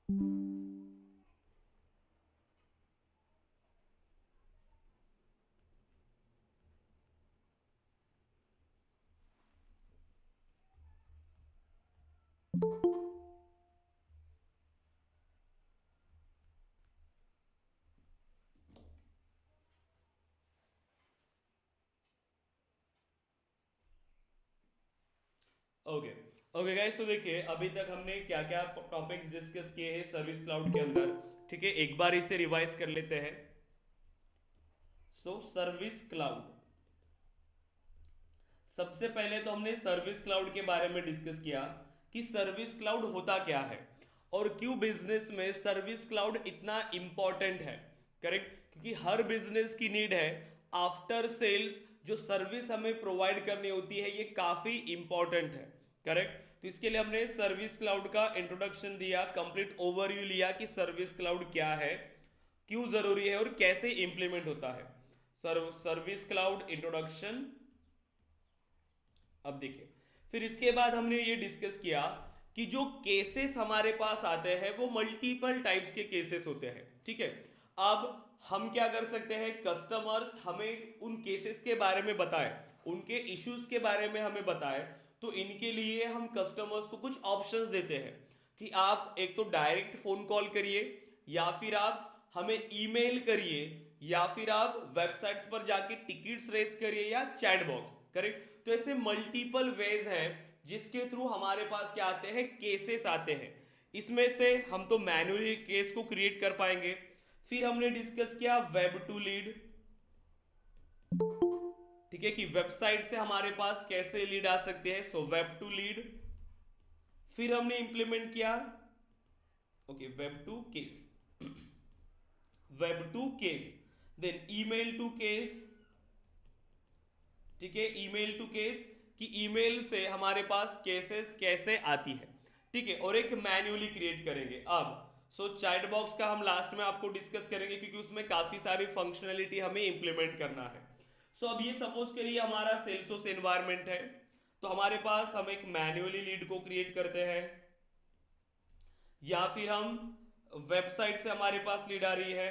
Okay okay guys, तो देखिए अभी तक हमने क्या क्या टॉपिक्स डिस्कस किए हैं सर्विस क्लाउड के अंदर। ठीक है, एक बार इसे रिवाइज कर लेते हैं। सर्विस क्लाउड, सबसे पहले तो हमने सर्विस क्लाउड के बारे में डिस्कस किया कि सर्विस क्लाउड होता क्या है और क्यों बिजनेस में सर्विस क्लाउड इतना इंपॉर्टेंट है। करेक्ट, क्योंकि हर बिजनेस की नीड है। आफ्टर सेल्स जो सर्विस हमें प्रोवाइड करनी होती है ये काफी इंपॉर्टेंट है। करेक्ट, तो इसके लिए हमने सर्विस क्लाउड का इंट्रोडक्शन दिया, कंप्लीट ओवरव्यू लिया कि सर्विस क्लाउड क्या है, क्यों जरूरी है और कैसे इंप्लीमेंट होता है। Service cloud introduction. अब देखिए, फिर इसके बाद हमने ये डिस्कस किया कि जो केसेस हमारे पास आते हैं वो मल्टीपल टाइप्स के केसेस होते हैं। ठीक है, अब हम क्या कर सकते हैं, कस्टमर्स हमें उन केसेस के बारे में बताएं, उनके इश्यूज के बारे में हमें बताएं, तो इनके लिए हम कस्टमर्स को कुछ ऑप्शंस देते हैं कि आप एक तो डायरेक्ट फोन कॉल करिए, या फिर आप हमें ईमेल करिए, या फिर आप वेबसाइट्स पर जाके टिकट्स रेस करिए, या चैट बॉक्स। करेक्ट, तो ऐसे मल्टीपल वेज हैं जिसके थ्रू हमारे पास क्या आते हैं, केसेस आते हैं। इसमें से हम तो मैन्युअली केस को क्रिएट कर पाएंगे। फिर हमने डिस्कस किया वेब टू लीड। ठीक है, कि वेबसाइट से हमारे पास कैसे लीड आ सकते हैं, सो वेब टू लीड। फिर हमने इंप्लीमेंट किया, okay, web to case, web to case, then email to case. ठीक है, ईमेल टू केस, कि ईमेल से हमारे पास केसेस कैसे आती है। ठीक है, और एक मैन्युअली क्रिएट करेंगे। अब चैट बॉक्स का हम लास्ट में आपको डिस्कस करेंगे क्योंकि उसमें काफी सारी फंक्शनलिटी हमें इंप्लीमेंट करना है। अब ये सपोज करिए हमारा सेल्सोस एनवायरमेंट है, तो हमारे पास हम एक मैन्युअली लीड को क्रिएट करते हैं, या फिर हम वेबसाइट से हमारे पास लीड आ रही है,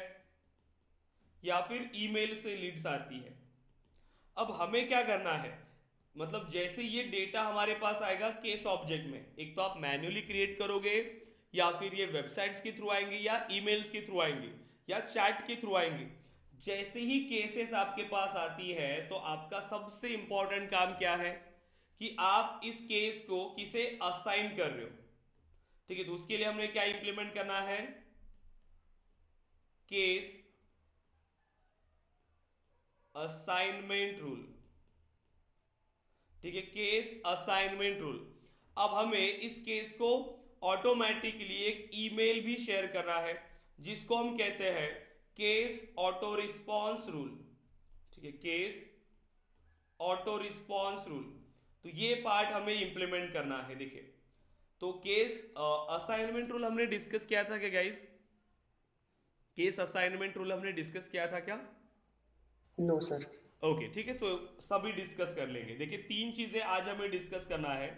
या फिर ईमेल से लीड्स आती है। अब हमें क्या करना है, मतलब जैसे ये डेटा हमारे पास आएगा केस ऑब्जेक्ट में, एक तो आप मैन्युअली क्रिएट करोगे, या फिर ये वेबसाइट्स के थ्रू आएंगे, या ईमेल्स के थ्रू आएंगे, या चैट के थ्रू आएंगे। जैसे ही केसेस आपके पास आती है तो आपका सबसे इंपॉर्टेंट काम क्या है कि आप इस केस को किसे असाइन कर रहे हो। ठीक है, तो उसके लिए हमने क्या इंप्लीमेंट करना है, केस असाइनमेंट रूल। ठीक है, केस असाइनमेंट रूल। अब हमें इस केस को ऑटोमेटिकली एक ईमेल भी शेयर करना है जिसको हम कहते हैं केस ऑटो रिस्पॉन्स रूल। ठीक है, केस ऑटो रिस्पॉन्स रूल, तो ये पार्ट हमें इंप्लीमेंट करना है। देखिए, तो केस असाइनमेंट रूल हमने डिस्कस किया था क्या गाइस, केस असाइनमेंट रूल हमने डिस्कस किया था क्या? No sir. ओके, ठीक है, तो सभी डिस्कस कर लेंगे। देखिए, तीन चीजें आज हमें डिस्कस करना है।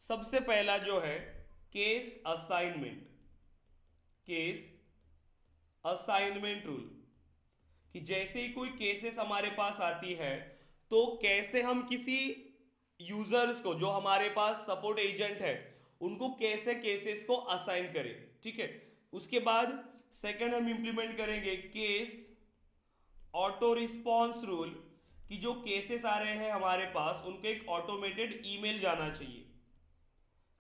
सबसे पहला जो है case assignment, case assignment rule, कि जैसे ही कोई केसेस हमारे पास आती है तो कैसे हम किसी यूजर्स को, जो हमारे पास सपोर्ट एजेंट है, उनको कैसे केसेस को असाइन करें। ठीक है, उसके बाद सेकंड हम इंप्लीमेंट करेंगे केस ऑटो रिस्पॉन्स रूल, कि जो केसेस आ रहे हैं हमारे पास उनको एक ऑटोमेटेड ईमेल जाना चाहिए।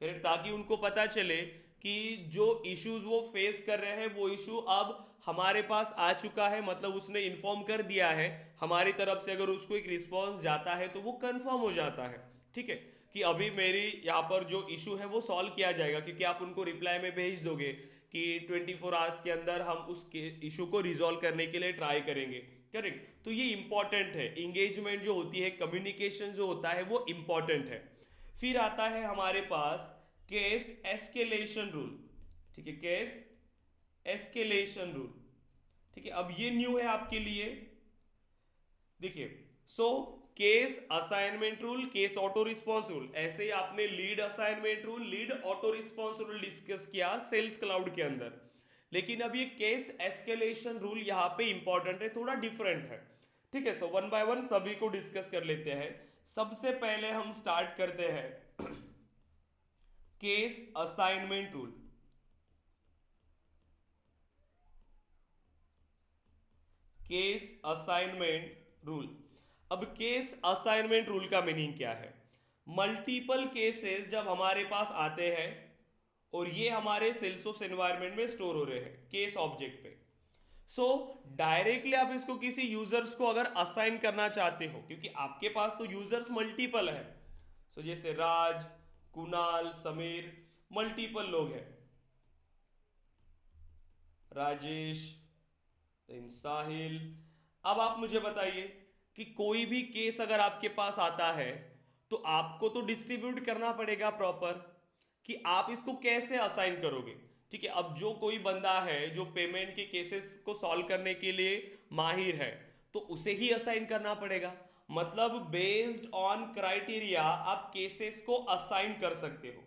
करेक्ट, ताकि उनको पता चले कि जो इश्यूज वो फेस कर रहे हैं वो इशू अब हमारे पास आ चुका है, मतलब उसने इन्फॉर्म कर दिया है हमारी तरफ से। अगर उसको एक रिस्पॉन्स जाता है तो वो कंफर्म हो जाता है। ठीक है, कि अभी मेरी यहाँ पर जो इशू है वो सॉल्व किया जाएगा, क्योंकि आप उनको रिप्लाई में भेज दोगे कि 24 आवर्स के अंदर हम उस इशू को रिजॉल्व करने के लिए ट्राई करेंगे। करेक्ट, तो ये इंपॉर्टेंट है, इंगेजमेंट जो होती है, कम्युनिकेशन जो होता है वो इंपॉर्टेंट है। फिर आता है हमारे पास केस एस्केलेशन रूल। ठीक है, केस एस्केलेशन रूल। ठीक है, अब ये न्यू है आपके लिए। देखिए, case assignment rule, case auto response rule, ऐसे ही आपने lead assignment rule, lead auto response rule discuss किया सेल्स क्लाउड के अंदर। लेकिन अब ये केस एस्केलेशन रूल यहां पे इंपॉर्टेंट है, थोड़ा डिफरेंट है। ठीक है, सो वन बाय वन सभी को डिस्कस कर लेते हैं। सबसे पहले हम स्टार्ट करते हैं case assignment rule. Case assignment rule. अब केस असाइनमेंट रूल का मीनिंग क्या है? मल्टीपल केसेस जब हमारे पास आते हैं और ये हमारे सेल्सफोर्स एनवायरनमेंट में स्टोर हो रहे हैं केस ऑब्जेक्ट पे, सो डायरेक्टली आप इसको किसी यूजर्स को अगर असाइन करना चाहते हो, क्योंकि आपके पास तो यूजर्स मल्टीपल है, सो जैसे राज, कुणाल, समीर, मल्टीपल लोग हैं, राजेश, देन साहिल। अब आप मुझे बताइए कि कोई भी केस अगर आपके पास आता है तो आपको तो डिस्ट्रीब्यूट करना पड़ेगा प्रॉपर, कि आप इसको कैसे असाइन करोगे। ठीक है, अब जो कोई बंदा है जो पेमेंट के केसेस को सॉल्व करने के लिए माहिर है तो उसे ही असाइन करना पड़ेगा। मतलब बेस्ड ऑन क्राइटेरिया आप केसेस को असाइन कर सकते हो।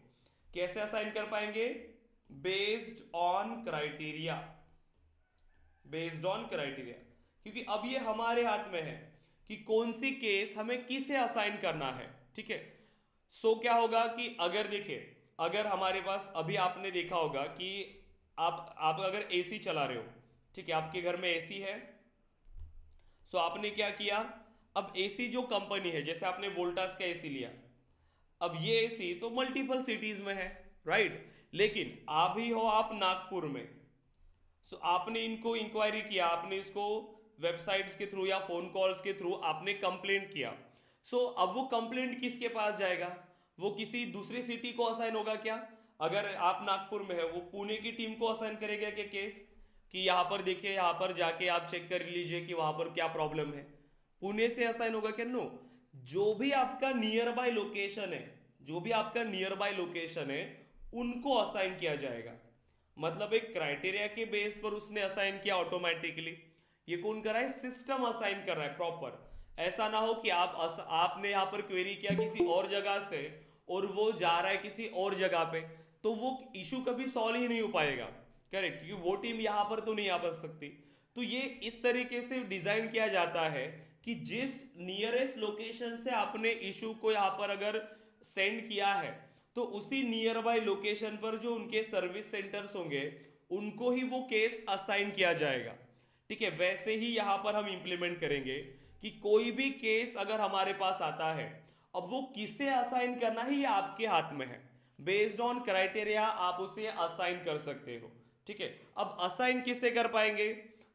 कैसे असाइन कर पाएंगे? Based on criteria, based on criteria, क्योंकि अब ये हमारे हाथ में है कि कौन सी केस हमें किसे असाइन करना है। ठीक है, सो क्या होगा कि अगर देखिए, अगर हमारे पास अभी आपने देखा होगा कि आप अगर एसी चला रहे हो, ठीक है, आपके घर में एसी है, सो आपने क्या किया, अब एसी जो कंपनी है, जैसे आपने वोल्टास का एसी लिया, अब ये एसी तो मल्टीपल सिटीज में है, राइट, लेकिन अभी हो आप नागपुर में, सो आपने इनको इंक्वायरी किया, आपने इसको वेबसाइट्स के थ्रू या फोन कॉल्स के थ्रू आपने कंप्लेंट किया। सो अब वो कंप्लेंट किसके पास जाएगा? वो किसी दूसरी सिटी को असाइन होगा क्या? अगर आप नागपुर में है, वो पुणे की टीम को असाइन करेगा क्या केस, कि यहाँ पर देखिए, यहाँ पर जाके आप चेक कर लीजिए कि वहां पर क्या प्रॉब्लम है? पुणे से असाइन होगा क्या? नो, जो भी आपका नियर बाय लोकेशन है, जो भी आपका नियर बाय लोकेशन है उनको असाइन किया जाएगा। मतलब एक क्राइटेरिया के बेस पर उसने असाइन किया ऑटोमेटिकली। ये कौन कर रहा है? सिस्टम असाइन कर रहा है प्रॉपर। ऐसा ना हो कि आपने यहां पर क्वेरी किया किसी और जगह से और वो जा रहा है किसी और जगह पे, तो वो इशू कभी सॉल्व ही नहीं हो पाएगा। करेक्ट, क्योंकि वो टीम यहां पर तो नहीं आ पा सकती। तो ये इस तरीके से डिजाइन किया जाता है कि जिस नियरेस्ट लोकेशन से आपने इशू को यहां पर अगर सेंड किया है, तो उसी नियर बाय लोकेशन पर जो उनके सर्विस सेंटर्स होंगे उनको ही वो केस असाइन किया जाएगा। ठीक है, वैसे ही यहां पर हम इंप्लीमेंट करेंगे कि कोई भी केस अगर हमारे पास आता है, अब वो किसे असाइन करना है ये आपके हाथ में है। बेस्ड ऑन क्राइटेरिया आप उसे असाइन कर सकते हो। ठीक है, अब असाइन किसे कर पाएंगे?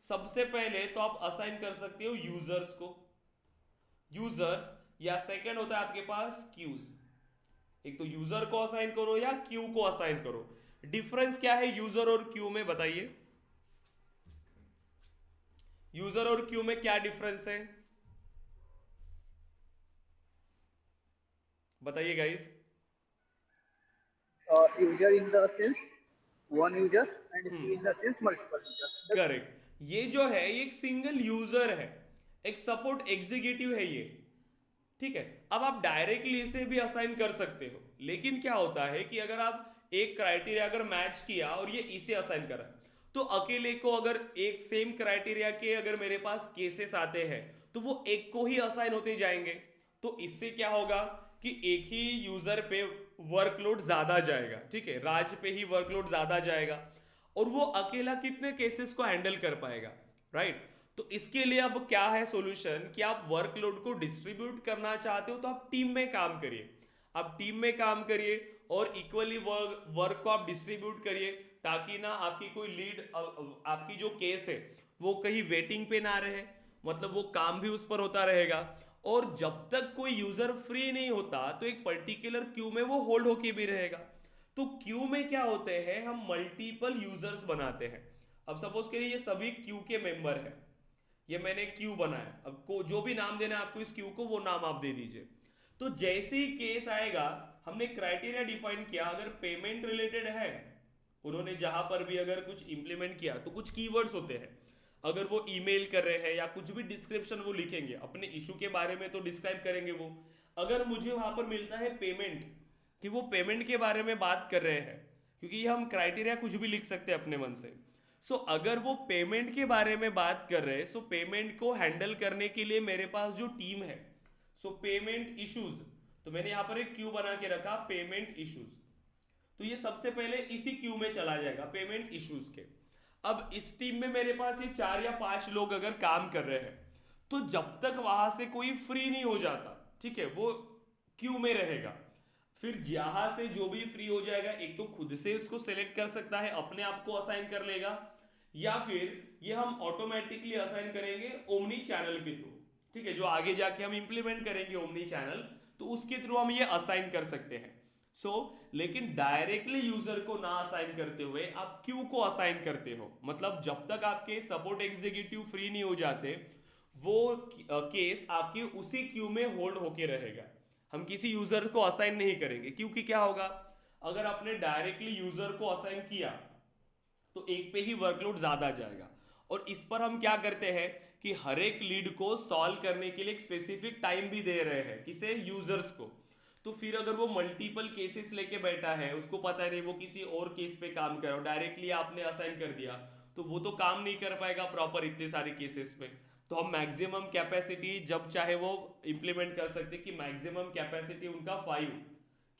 सबसे पहले तो आप असाइन कर सकते हो यूजर्स को, यूजर्स, या सेकंड होता है आपके पास क्यूज। एक तो यूजर को असाइन करो या क्यू को असाइन करो। डिफरेंस क्या है यूजर और क्यू में, बताइए? यूजर और क्यू में क्या डिफरेंस है, बताइए guys? User in the sense one user and queue in the sense multiple users. Correct, ये जो है ये एक सिंगल यूजर है, एक सपोर्ट एग्जीक्यूटिव है ये। ठीक है, अब आप डायरेक्टली इसे भी असाइन कर सकते हो, लेकिन क्या होता है कि अगर आप एक क्राइटेरिया अगर मैच किया और ये इसे असाइन करा, तो अकेले को अगर एक सेम क्राइटेरिया के अगर मेरे पास केसेस आते हैं तो वो एक को ही असाइन होते जाएंगे। तो इससे क्या होगा कि एक ही यूजर पे वर्कलोड ज्यादा जाएगा। ठीक है, राज पे ही वर्कलोड ज्यादा जाएगा और वो अकेला कितने केसेस को हैंडल कर पाएगा, राइट? तो इसके लिए अब क्या है सॉल्यूशन, कि आप वर्कलोड को डिस्ट्रीब्यूट करना चाहते हो तो आप टीम में काम करिए। आप टीम में काम करिए और इक्वली वर्क को आप डिस्ट्रीब्यूट करिए, ताकि ना आपकी कोई लीड, आपकी जो केस है वो कहीं वेटिंग पे ना रहे, मतलब वो काम भी उस पर होता रहेगा। और जब तक कोई यूजर फ्री नहीं होता तो एक पर्टिकुलर क्यू में वो होल्ड होके भी रहेगा। तो क्यू में क्या होते हैं, हम मल्टीपल यूजर्स बनाते हैं। अब सपोज करिए ये सभी क्यू के मेंबर है, ये मैंने क्यू बनाया, अब को जो भी नाम देना है आपको इस क्यू को वो नाम आप दे दीजिए। तो जैसे ही केस आएगा, हमने क्राइटेरिया डिफाइन किया, अगर पेमेंट रिलेटेड है, उन्होंने जहां पर भी अगर कुछ इंप्लीमेंट किया तो कुछ कीवर्ड्स होते हैं। अगर वो ईमेल कर रहे हैं या कुछ भी डिस्क्रिप्शन वो लिखेंगे अपने इशू के बारे में तो डिस्क्राइब करेंगे वो। अगर मुझे वहां पर मिलता है पेमेंट, कि वो पेमेंट के बारे में बात कर रहे हैं, क्योंकि ये हम क्राइटेरिया कुछ भी लिख सकते हैं अपने मन से। सो अगर वो पेमेंट के बारे में बात कर रहे हैं, सो पेमेंट को हैंडल करने के लिए मेरे पास जो टीम है, सो पेमेंट इश्यूज, तो मैंने यहाँ पर एक क्यू बना के रखा पेमेंट इश्यूज। तो ये सबसे पहले इसी क्यू में चला जाएगा पेमेंट इश्यूज के। अब इस टीम में मेरे पास ये 4 या 5 लोग अगर काम कर रहे हैं, तो जब तक वहां से कोई फ्री नहीं हो जाता, ठीक है, वो क्यू में रहेगा। फिर यहां से जो भी फ्री हो जाएगा, एक तो खुद से उसको सिलेक्ट कर सकता है, अपने आप को असाइन कर लेगा, या फिर ये हम ऑटोमेटिकली असाइन करेंगे ओमनी चैनल के थ्रू, ठीक है, जो आगे जाके हम इंप्लीमेंट करेंगे ओमनी चैनल, तो उसके थ्रू हम ये असाइन कर सकते हैं। लेकिन डायरेक्टली यूजर को ना असाइन करते हुए आप क्यू को असाइन करते हो, मतलब जब तक आपके सपोर्ट एग्जीक्यूटिव फ्री नहीं हो जाते, वो केस आपके उसी क्यू में होल्ड होके रहेगा। हम किसी यूजर को असाइन नहीं करेंगे, क्योंकि क्या होगा, अगर आपने डायरेक्टली यूजर को असाइन किया तो एक पे ही वर्कलोड ज्यादा जाएगा। और इस पर हम क्या करते हैं कि हर एक लीड को सॉल्व करने के लिए एक स्पेसिफिक टाइम भी दे रहे हैं, किसे, यूजर्स को। तो फिर अगर वो मल्टीपल केसेस लेके बैठा है, उसको पता नहीं वो किसी और केस पे काम कर रहा हो, डायरेक्टली आपने असाइन कर दिया, तो वो तो काम नहीं कर पाएगा प्रॉपर इतने सारे केसेस पे। तो हम मैक्सिमम कैपेसिटी जब चाहे वो इंप्लीमेंट कर सकते कि मैक्सिमम कैपेसिटी उनका 5,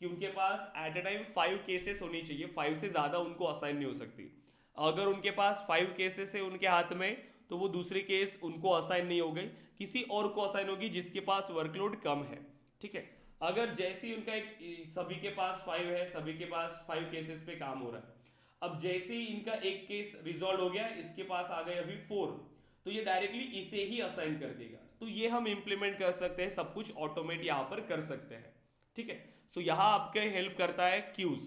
कि उनके पास एट अ टाइम 5 केसेस होनी चाहिए, 5 से ज्यादा उनको असाइन नहीं हो सकती। अगर उनके पास 5 केसेस है उनके हाथ में, तो वो दूसरी केस उनको असाइन नहीं हो गई, किसी और को असाइन होगी जिसके पास वर्कलोड कम है, ठीक है। अगर जैसे ही उनका एक, सभी के पास 5 है, सभी के पास 5 केसेस पे काम हो रहा है, अब जैसे ही इनका एक केस रिजॉल्व हो गया, इसके पास आ गए अभी 4, तो ये डायरेक्टली इसे ही असाइन कर देगा। तो ये हम इंप्लीमेंट कर सकते हैं, सब कुछ ऑटोमेट यहाँ पर कर सकते हैं, ठीक है। सो यहाँ आपके हेल्प करता है queues.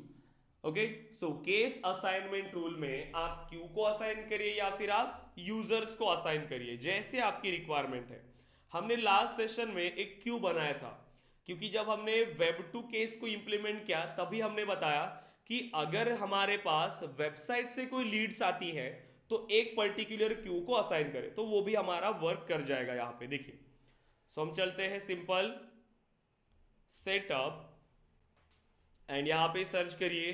Okay, so case assignment rule में आप क्यू को असाइन करिए या फिर आप यूजर्स को असाइन करिए, जैसे आपकी रिक्वायरमेंट है। हमने लास्ट सेशन में एक क्यू बनाया था, क्योंकि जब हमने वेब टू केस को इंप्लीमेंट किया तभी हमने बताया कि अगर हमारे पास वेबसाइट से कोई लीड्स आती है तो एक पर्टिकुलर क्यू को असाइन करें, तो वो भी हमारा वर्क कर जाएगा। यहां पे देखिए, सो हम चलते हैं सिंपल सेटअप एंड यहां पे सर्च करिए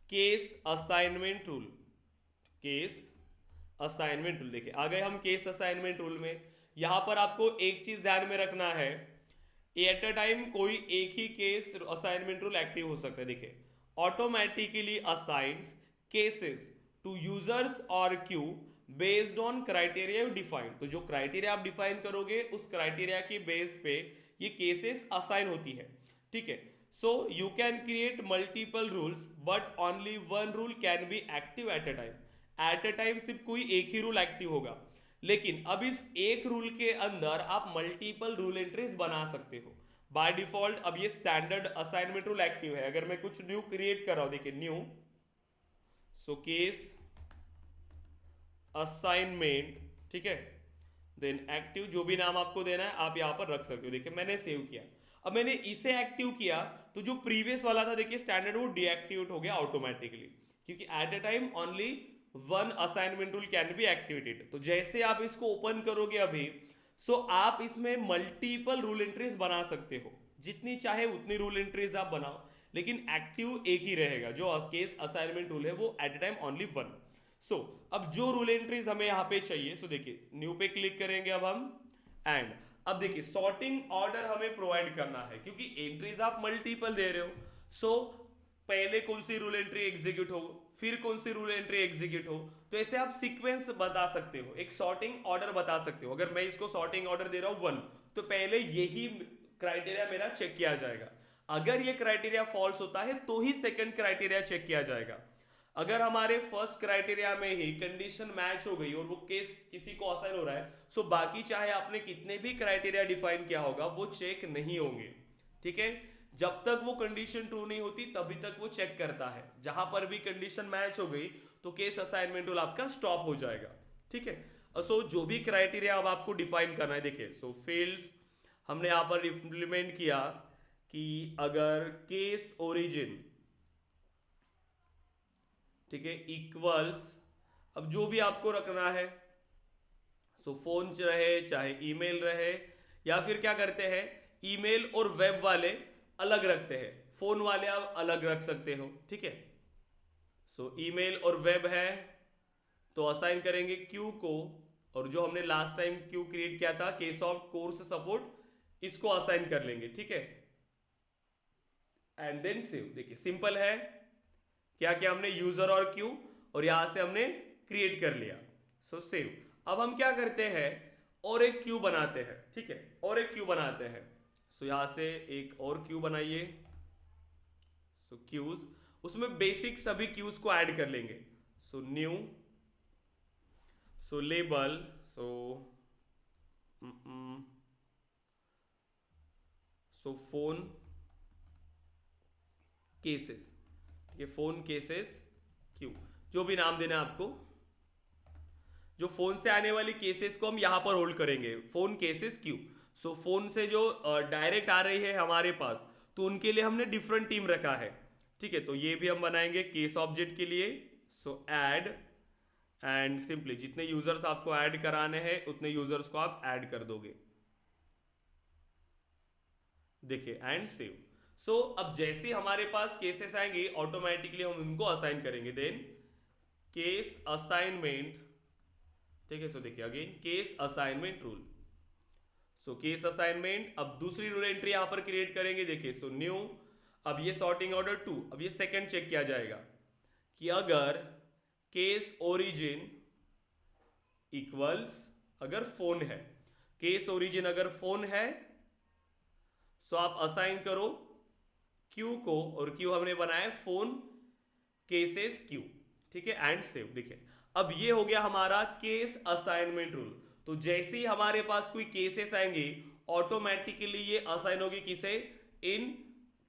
case assignment rule. Case assignment rule, देखिए आ गए हम केस असाइनमेंट रूल में। यहां पर आपको एक चीज ध्यान में रखना है, एट अ टाइम कोई एक ही केस असाइनमेंट रूल एक्टिव हो सकता है। देखिए, automatically assigns cases to users और queue based on criteria you define. तो जो क्राइटेरिया आप डिफाइन करोगे उस क्राइटेरिया के बेस्ड पे ये केसेस असाइन होती है, ठीक है। So you can create multiple rules but only one rule can be active at a time. Eight a time सिर्फ कोई एक ही रूल एक्टिव होगा, लेकिन अब इस एक रूल के अंदर आप मल्टीपल रूल एंट्रीज बना सकते हो। बाय डिफॉल्ट अब ये स्टैंडर्ड असाइनमेंट रूल एक्टिव है। अगर मैं कुछ न्यू क्रिएट कर रहा हूं, देखिए न्यू, सो केस असाइनमेंट, ठीक है, देन एक्टिव, जो भी नाम आपको देना है आप यहां पर रख सकते हो। देखिए मैंने सेव किया, अब मैंने इसे एक्टिव किया तो जो प्रीवियस वाला था देखिए स्टैंडर्ड, वो डीएक्टिवेट हो गया ऑटोमेटिकली, क्योंकि eight a time only one assignment rule can be activated. तो जैसे आप इसको ओपन करोगे अभी, सो आप इसमें मल्टीपल रूल एंट्रीज बना सकते हो, जितनी चाहे उतनी रूल एंट्रीज आप बनाओ, लेकिन एक्टिव एक ही रहेगा। जो केस असाइनमेंट रूल है वो at a time only one. So अब जो रूल एंट्रीज हमें यहां पे चाहिए, सो देखिए न्यू पे क्लिक करेंगे अब हम, एंड अब देखिए सॉर्टिंग ऑर्डर हमें प्रोवाइड करना है, क्योंकि एंट्रीज आप मल्टीपल दे रहे हो। सो पहले कौन सी रूल एंट्री एग्जीक्यूट हो, फिर कौन सी रूल एंट्री एग्जीक्यूट हो, तो ऐसे आप सीक्वेंस बता सकते हो, एक सॉर्टिंग ऑर्डर बता सकते हो। अगर मैं इसको सॉर्टिंग ऑर्डर दे रहा हूं 1, तो पहले यही क्राइटेरिया मेरा चेक किया जाएगा। अगर ये क्राइटेरिया फॉल्स होता है तो ही सेकंड क्राइटेरिया चेक किया जाएगा। अगर हमारे फर्स्ट क्राइटेरिया में ही कंडीशन मैच हो गई और वो केस किसी को असाइन हो रहा है, सो बाकी चाहे आपने कितने भी क्राइटेरिया डिफाइन किया होगा वो चेक नहीं होंगे, ठीक है। जब तक वो कंडीशन ट्रू नहीं होती तभी तक वो चेक करता है। जहां पर भी कंडीशन मैच हो गई तो केस असाइनमेंट रूल आपका स्टॉप हो जाएगा, ठीक है। सो जो भी क्राइटेरिया अब आपको डिफाइन करना है, देखिए सो फील्ड्स हमने यहां पर इंप्लीमेंट किया कि अगर केस ओरिजिन, ठीक है, इक्वल्स, अब जो भी आपको रखना है सो फोन रहे चाहे ईमेल रहे, या फिर क्या करते हैं ईमेल और वेब वाले अलग रखते हैं, फोन वाले आप अलग रख सकते हो, ठीक है। सो ईमेल और वेब है तो असाइन करेंगे क्यू को, और जो हमने लास्ट टाइम क्यू क्रिएट किया था Ksoft कोर्स सपोर्ट, इसको असाइन कर लेंगे, ठीक है। And then save. देखिए सिंपल है, क्या क्या हमने यूजर और क्यू, और यहां से हमने क्रिएट कर लिया। सो सेव। अब हम क्या करते हैं और एक क्यू बनाते हैं, ठीक है, और एक क्यू बनाते हैं। सो यहां से एक और क्यू बनाइए। सो क्यूज, उसमें बेसिक सभी क्यूज को ऐड कर लेंगे। सो न्यू, सो लेबल, सो फोन केसेस, ठीक है, फोन केसेस क्यू, जो भी नाम देना है आपको। जो फोन से आने वाली केसेस को हम यहां पर होल्ड करेंगे, फोन केसेस क्यू। सो फोन से जो डायरेक्ट आ रही है हमारे पास, तो उनके लिए हमने डिफरेंट टीम रखा है, ठीक है। तो ये भी हम बनाएंगे केस ऑब्जेक्ट के लिए। सो ऐड, एंड सिंपली जितने यूजर्स आपको ऐड कराने हैं उतने यूजर्स को आप ऐड कर दोगे, देखिए, एंड सेव। सो अब जैसे हमारे पास केसेस आएंगे ऑटोमेटिकली हम उनको असाइन करेंगे। देन केस असाइनमेंट, ठीक है। सो देखिए अगेन केस असाइनमेंट रूल। सो केस असाइनमेंट, अब दूसरी रूल एंट्री यहां पर क्रिएट करेंगे। देखिए सो न्यू, अब ये सॉर्टिंग ऑर्डर 2, अब ये सेकंड चेक किया जाएगा कि अगर केस ओरिजिन इक्वल्स, अगर फोन है, केस ओरिजिन अगर फोन है, सो आप असाइन करो क्यू को, और क्यू हमने बनाया फोन केसेस क्यू, ठीक है, एंड सेव। देखिए अब ये हो गया हमारा केस असाइनमेंट रूल। तो जैसे ही हमारे पास कोई केसेस आएंगे ऑटोमेटिकली ये असाइन होगी किसे, इन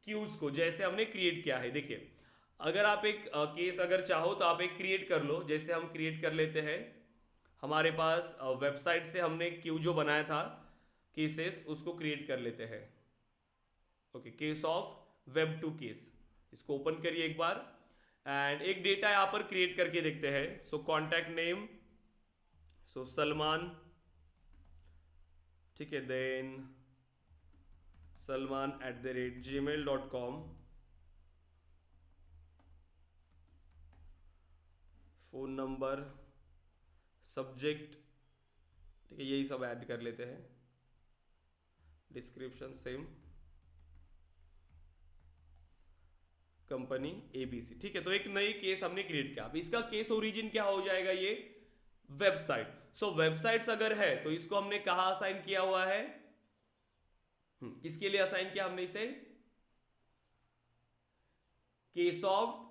क्यूज को, जैसे हमने क्रिएट किया है। देखिए अगर आप एक केस अगर चाहो तो आप एक क्रिएट कर लो, जैसे हम क्रिएट कर लेते हैं, हमारे पास वेबसाइट से हमने क्यू जो बनाया था केसेस, उसको क्रिएट कर लेते हैं। Okay, case of web to case, इसको ओपन करिए एक बार, एंड एक डेटा यहां पर क्रिएट करके देखते हैं। सो कॉन्टैक्ट नेम, सो सलमान, ठीक है, then salman@gmail.com, phone number, subject, ठीक है, यही सब ऐड कर लेते हैं। डिस्क्रिप्शन सेम, कंपनी ABC, ठीक है। तो एक नई केस हमने क्रिएट किया। अब इसका केस ओरिजिन क्या हो जाएगा, ये वेबसाइट। सो वेबसाइट्स अगर है तो इसको हमने कहा असाइन किया हुआ है, किसके लिए असाइन किया हमने इसे, Ksoft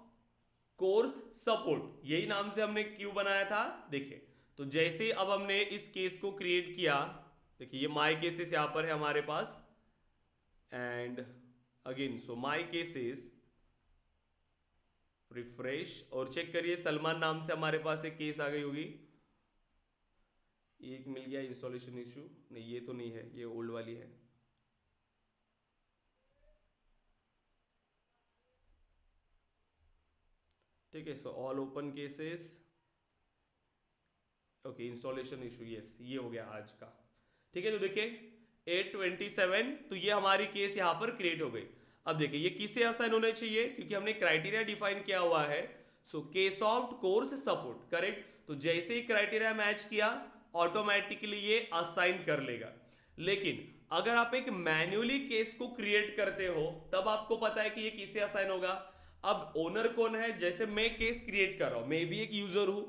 कोर्स सपोर्ट, यही नाम से हमने क्यू बनाया था। देखिए तो जैसे अब हमने इस केस को क्रिएट किया, देखिए ये माई केसेस यहां पर है हमारे पास, and again so my cases, refresh और चेक करिए, सलमान नाम से हमारे पास एक केस आ गई होगी। एक मिल गया इंस्टॉलेशन इश्यू, नहीं ये तो नहीं है, ये ओल्ड वाली है। ठीक है, so all open cases, okay, installation issue, yes, ये हो गया आज का। ठीक है, तो देखिए 827, तो ये हमारी केस यहां पर क्रिएट हो गई। अब देखिए ये किसे असाइन होने चाहिए, क्योंकि हमने क्राइटेरिया डिफाइन किया हुआ है। सो Ksoft कोर्स सपोर्ट, करेक्ट। तो जैसे ही क्राइटेरिया मैच किया ऑटोमेटिकली ये असाइन कर लेगा। लेकिन अगर आप एक मैन्युअली केस को क्रिएट करते हो तब आपको पता है कि ये किसे असाइन होगा। अब ओनर कौन है, जैसे मैं केस क्रिएट कर रहा हूं, मैं भी एक यूजर हूं,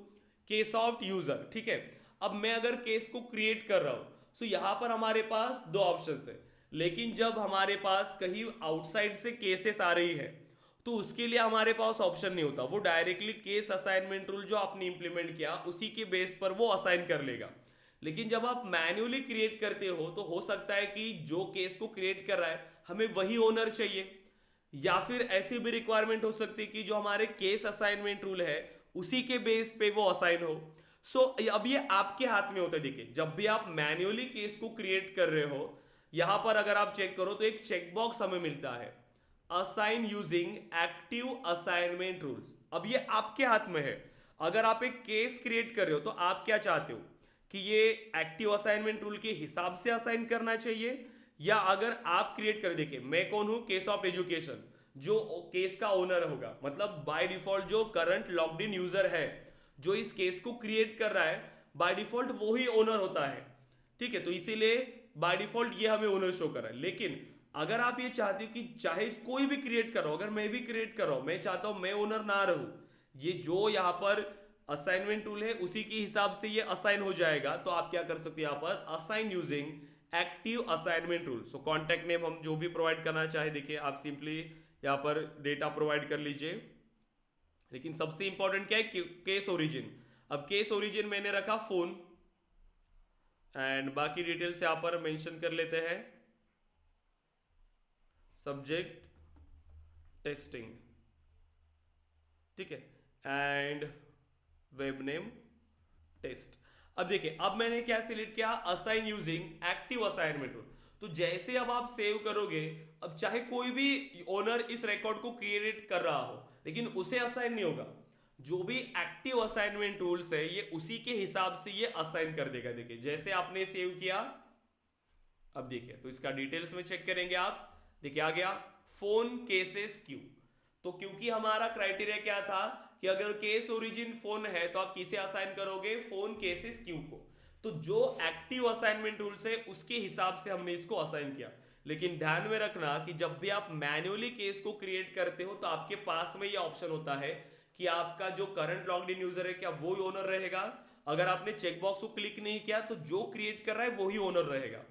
Ksoft यूजर, ठीक है। अब मैं अगर केस को क्रिएट कर रहा हूं तो यहां पर हमारे पास दो ऑप्शंस है, लेकिन जब हमारे पास कहीं आउटसाइड से केसेस आ रही है तो उसके लिए हमारे पास ऑप्शन नहीं होता, वो डायरेक्टली केस असाइनमेंट रूल जो आपने इंप्लीमेंट किया उसी के बेस पर वो असाइन कर लेगा। लेकिन जब आप मैन्युअली क्रिएट करते हो तो हो सकता है कि जो केस को क्रिएट कर रहा है हमें वही ओनर चाहिए, या फिर ऐसी भी रिक्वायरमेंट हो सकती है कि जो हमारे केस असाइनमेंट रूल है उसी के बेस पे वो असाइन हो। सो अब ये आपके हाथ में होता है। देखिए जब भी आप मैन्युअली केस को क्रिएट कर रहे हो, यहां पर अगर आप चेक करो तो एक चेकबॉक्स हमें मिलता है, assign using active assignment rules. अब ये आपके हाथ में है, अगर आप एक केस क्रिएट कर रहे हो तो आप क्या चाहते हो कि ये एक्टिव असाइनमेंट रूल के हिसाब से असाइन करना चाहिए, या अगर आप क्रिएट कर, देखिए मैं कौन हूं, केस ऑफ एजुकेशन, जो केस का ओनर होगा, मतलब बाय डिफॉल्ट जो करंट लॉग्ड इन यूजर है, जो इस केस को क्रिएट कर रहा है, बाय डिफॉल्ट वो ही ओनर होता है, ठीक है। तो इसीलिए बाय डिफॉल्ट ये हमें ओनर शो कर रहा है। लेकिन अगर आप ये चाहते हो कि चाहे कोई भी क्रिएट करो, अगर मैं भी क्रिएट कर रहा हूं, मैं चाहता हूं मैं ओनर ना रहूं, ये जो यहां पर असाइनमेंट टूल है उसी के हिसाब से ये असाइन हो जाएगा, तो आप क्या कर सकते हो, यहां पर assign using active assignment rule. So contact name हम जो भी प्रोवाइड करना चाहे, देखिए आप सिंपली यहां पर डेटा प्रोवाइड कर लीजिए। लेकिन सबसे इंपॉर्टेंट क्या है, केस ओरिजिन। अब केस ओरिजिन मैंने रखा फोन, एंड बाकी डिटेल्स यहां पर मेंशन कर लेते हैं, सब्जेक्ट टेस्टिंग, ठीक है, एंड वेब नेम टेस्ट। अब देखिए, अब मैंने क्या सिलेक्ट किया, assign using active assignment rule. तो जैसे अब आप सेव करोगे, अब चाहे कोई भी ओनर इस रिकॉर्ड को क्रिएट कर रहा हो, लेकिन उसे असाइन नहीं होगा। जो भी एक्टिव असाइनमेंट रूल्स है ये उसी के हिसाब से ये असाइन कर देगा। देखिए जैसे आपने सेव किया, अब देखिए तो इसका डिटेल्स में चेक करेंगे आप, देखिए आ गया फोन केसेस क्यू। तो क्योंकि हमारा क्राइटेरिया क्या था कि अगर केस ओरिजिन फोन है तो आप किसे असाइन करोगे, फोन केसेस क्यू को। तो जो एक्टिव असाइनमेंट रूल्स है उसके हिसाब से हमने इसको असाइन किया। लेकिन ध्यान में रखना कि जब भी आप मैन्युअली केस को क्रिएट करते हो तो आपके पास में ये ऑप्शन होता है कि आपका जो करंट लॉग्ड इन यूजर है क्या वो ही ओनर रहेगा। अगर आपने चेकबॉक्स को क्लिक नहीं किया तो जो क्रिएट कर रहा है वो ही ओनर रहेगा।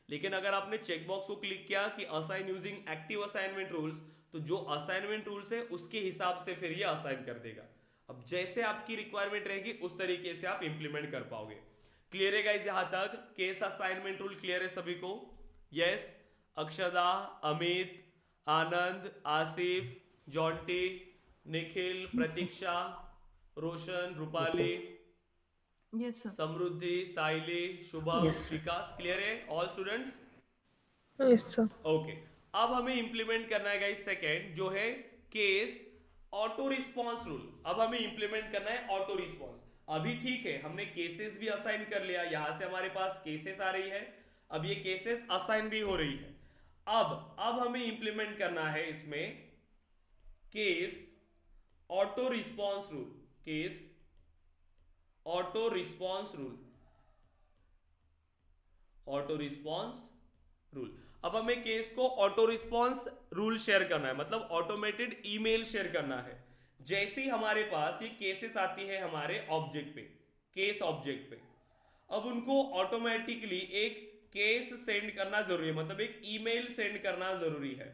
लेकिन अगर आपने चेकबॉक्स को क्लिक किया कि assign using active assignment rules, तो जो असाइनमेंट रूल्स है उसके हिसाब से फिर ये असाइन कर देगा। अब जैसे आपकी रिक्वायरमेंट रहेगी उस तरीके से आप इंप्लीमेंट कर पाओगे। क्लियर है गाइस यहां तक? केस असाइनमेंट रूल क्लियर है सभी को? यस, अक्षदा, अमित, आनंद, Asif, Jonty, Nikhil, Pratiksha, Roshan, Rupali, Yes, sir. समृद्धि, साइली, शुभम, Yes, sir. विकास, क्लियर है all students? Yes, sir. Okay, अब हमें इंप्लीमेंट करना है गाइस सेकंड, जो है केस ऑटो रिस्पॉन्स रूल। अब हमें इंप्लीमेंट करना है ऑटो रिस्पॉन्स। अभी ठीक है, हमने केसेस भी असाइन कर लिया, यहां से हमारे पास केसेस आ रही है, अब ये केसेस असाइन भी हो रही है। अब हमें इंप्लीमेंट करना है इसमें case auto response rule, case auto response rule, auto response rule. अब हमें केस को ऑटो रिस्पॉन्स रूल शेयर करना है, मतलब ऑटोमेटेड ईमेल शेयर करना है। जैसे ही हमारे पास ये केसेस आती है हमारे ऑब्जेक्ट पे, केस ऑब्जेक्ट पे, अब उनको ऑटोमेटिकली एक केस सेंड करना जरूरी है, मतलब एक ईमेल सेंड करना जरूरी है,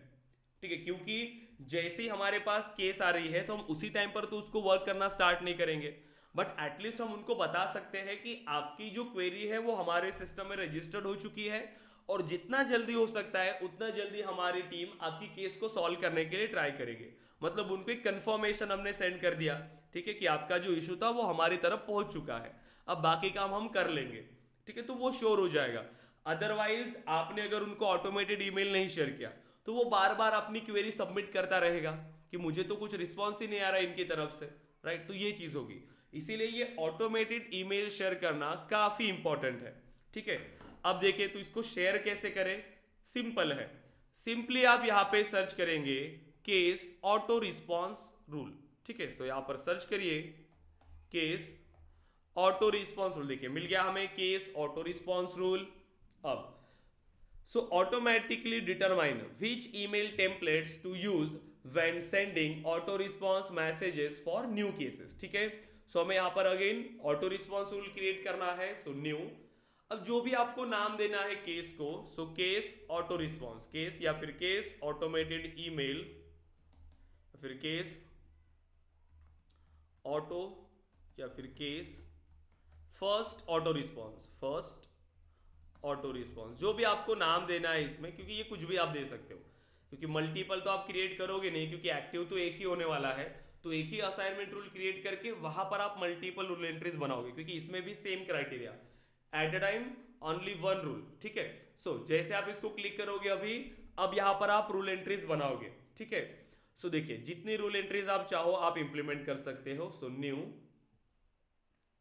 ठीक है। क्योंकि जैसे ही हमारे पास केस आ रही है तो हम उसी टाइम पर तो उसको वर्क करना स्टार्ट नहीं करेंगे, बट एटलीस्ट हम उनको बता सकते हैं कि आपकी जो क्वेरी है वो हमारे सिस्टम में रजिस्टर्ड हो चुकी है, और जितना जल्दी हो सकता है उतना जल्दी हमारी टीम आपकी केस को सॉल्व करने के लिए ट्राई करेगी। मतलब उनको एक कंफर्मेशन हमने सेंड कर दिया, ठीक है, कि आपका जो इशू था वो हमारी तरफ पहुंच चुका है, अब बाकी काम हम कर लेंगे, ठीक है, तो वो श्योर हो जाएगा। अदरवाइज आपने अगर उनको ऑटोमेटेड ईमेल नहीं शेयर किया तो वो बार बार अपनी क्वेरी सबमिट करता रहेगा कि मुझे तो कुछ रिस्पॉन्स ही नहीं आ रहा इनकी तरफ से, राइट। तो ये चीज होगी, इसीलिए ये ऑटोमेटेड ईमेल शेयर करना काफी इंपॉर्टेंट है, ठीक है। अब देखिए तो इसको शेयर कैसे करें, सिंपल है, सिंपली आप यहां पे सर्च करेंगे केस ऑटो रिस्पॉन्स रूल, ठीक है। सो यहां पर सर्च करिए केस ऑटो रिस्पॉन्स रूल, देखिए मिल गया हमें केस ऑटो रिस्पॉन्स रूल। अब so automatically determine which email templates to use when sending auto response messages for new cases, ठीक है। सो हमें यहां पर again auto response rule create करना है, सो न्यू। अब जो भी आपको नाम देना है केस को, so case auto response, case या फिर केस ऑटोमेटेड ईमेल, या फिर केस ऑटो, या फिर case first auto response, first auto response, जो भी आपको नाम देना है इसमें, क्योंकि ये कुछ भी आप दे सकते हो, क्योंकि मल्टीपल तो आप क्रिएट करोगे नहीं, क्योंकि एक्टिव तो एक ही होने वाला है। तो एक ही असाइनमेंट रूल क्रिएट करके वहां पर आप मल्टीपल रूल एंट्रीज बनाओगे, क्योंकि इसमें भी same criteria, eight a time only one rule, ठीक है। सो जैसे आप इसको क्लिक करोगे अभी, अब यहां पर आप रूल एंट्रीज बनाओगे, ठीक है। सो देखिए जितनी रूल एंट्रीज आप चाहो आप इंप्लीमेंट कर सकते हो, सो न्यू।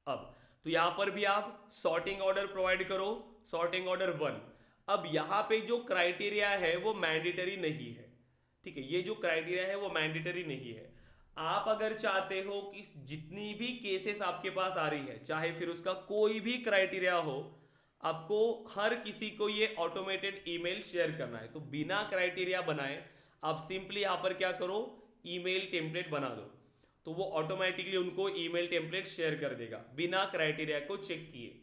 अब तो यहां पर भी आप सॉर्टिंग ऑर्डर प्रोवाइड करो, सॉर्टिंग ऑर्डर 1। अब यहां पे जो क्राइटेरिया है वो मैंडेटरी नहीं है, ठीक है, ये जो क्राइटेरिया है वो मैंडेटरी नहीं है। आप अगर चाहते हो कि जितनी भी केसेस आपके पास आ रही है, चाहे फिर उसका कोई भी क्राइटेरिया हो, आपको हर किसी को ये ऑटोमेटेड ईमेल शेयर करना है, तो बिना क्राइटेरिया बनाए आप सिंपली यहां पर क्या करो, ईमेल टेम्पलेट बना दो, तो वो ऑटोमेटिकली उनको ईमेल टेम्पलेट शेयर कर देगा बिना क्राइटेरिया को चेक किए,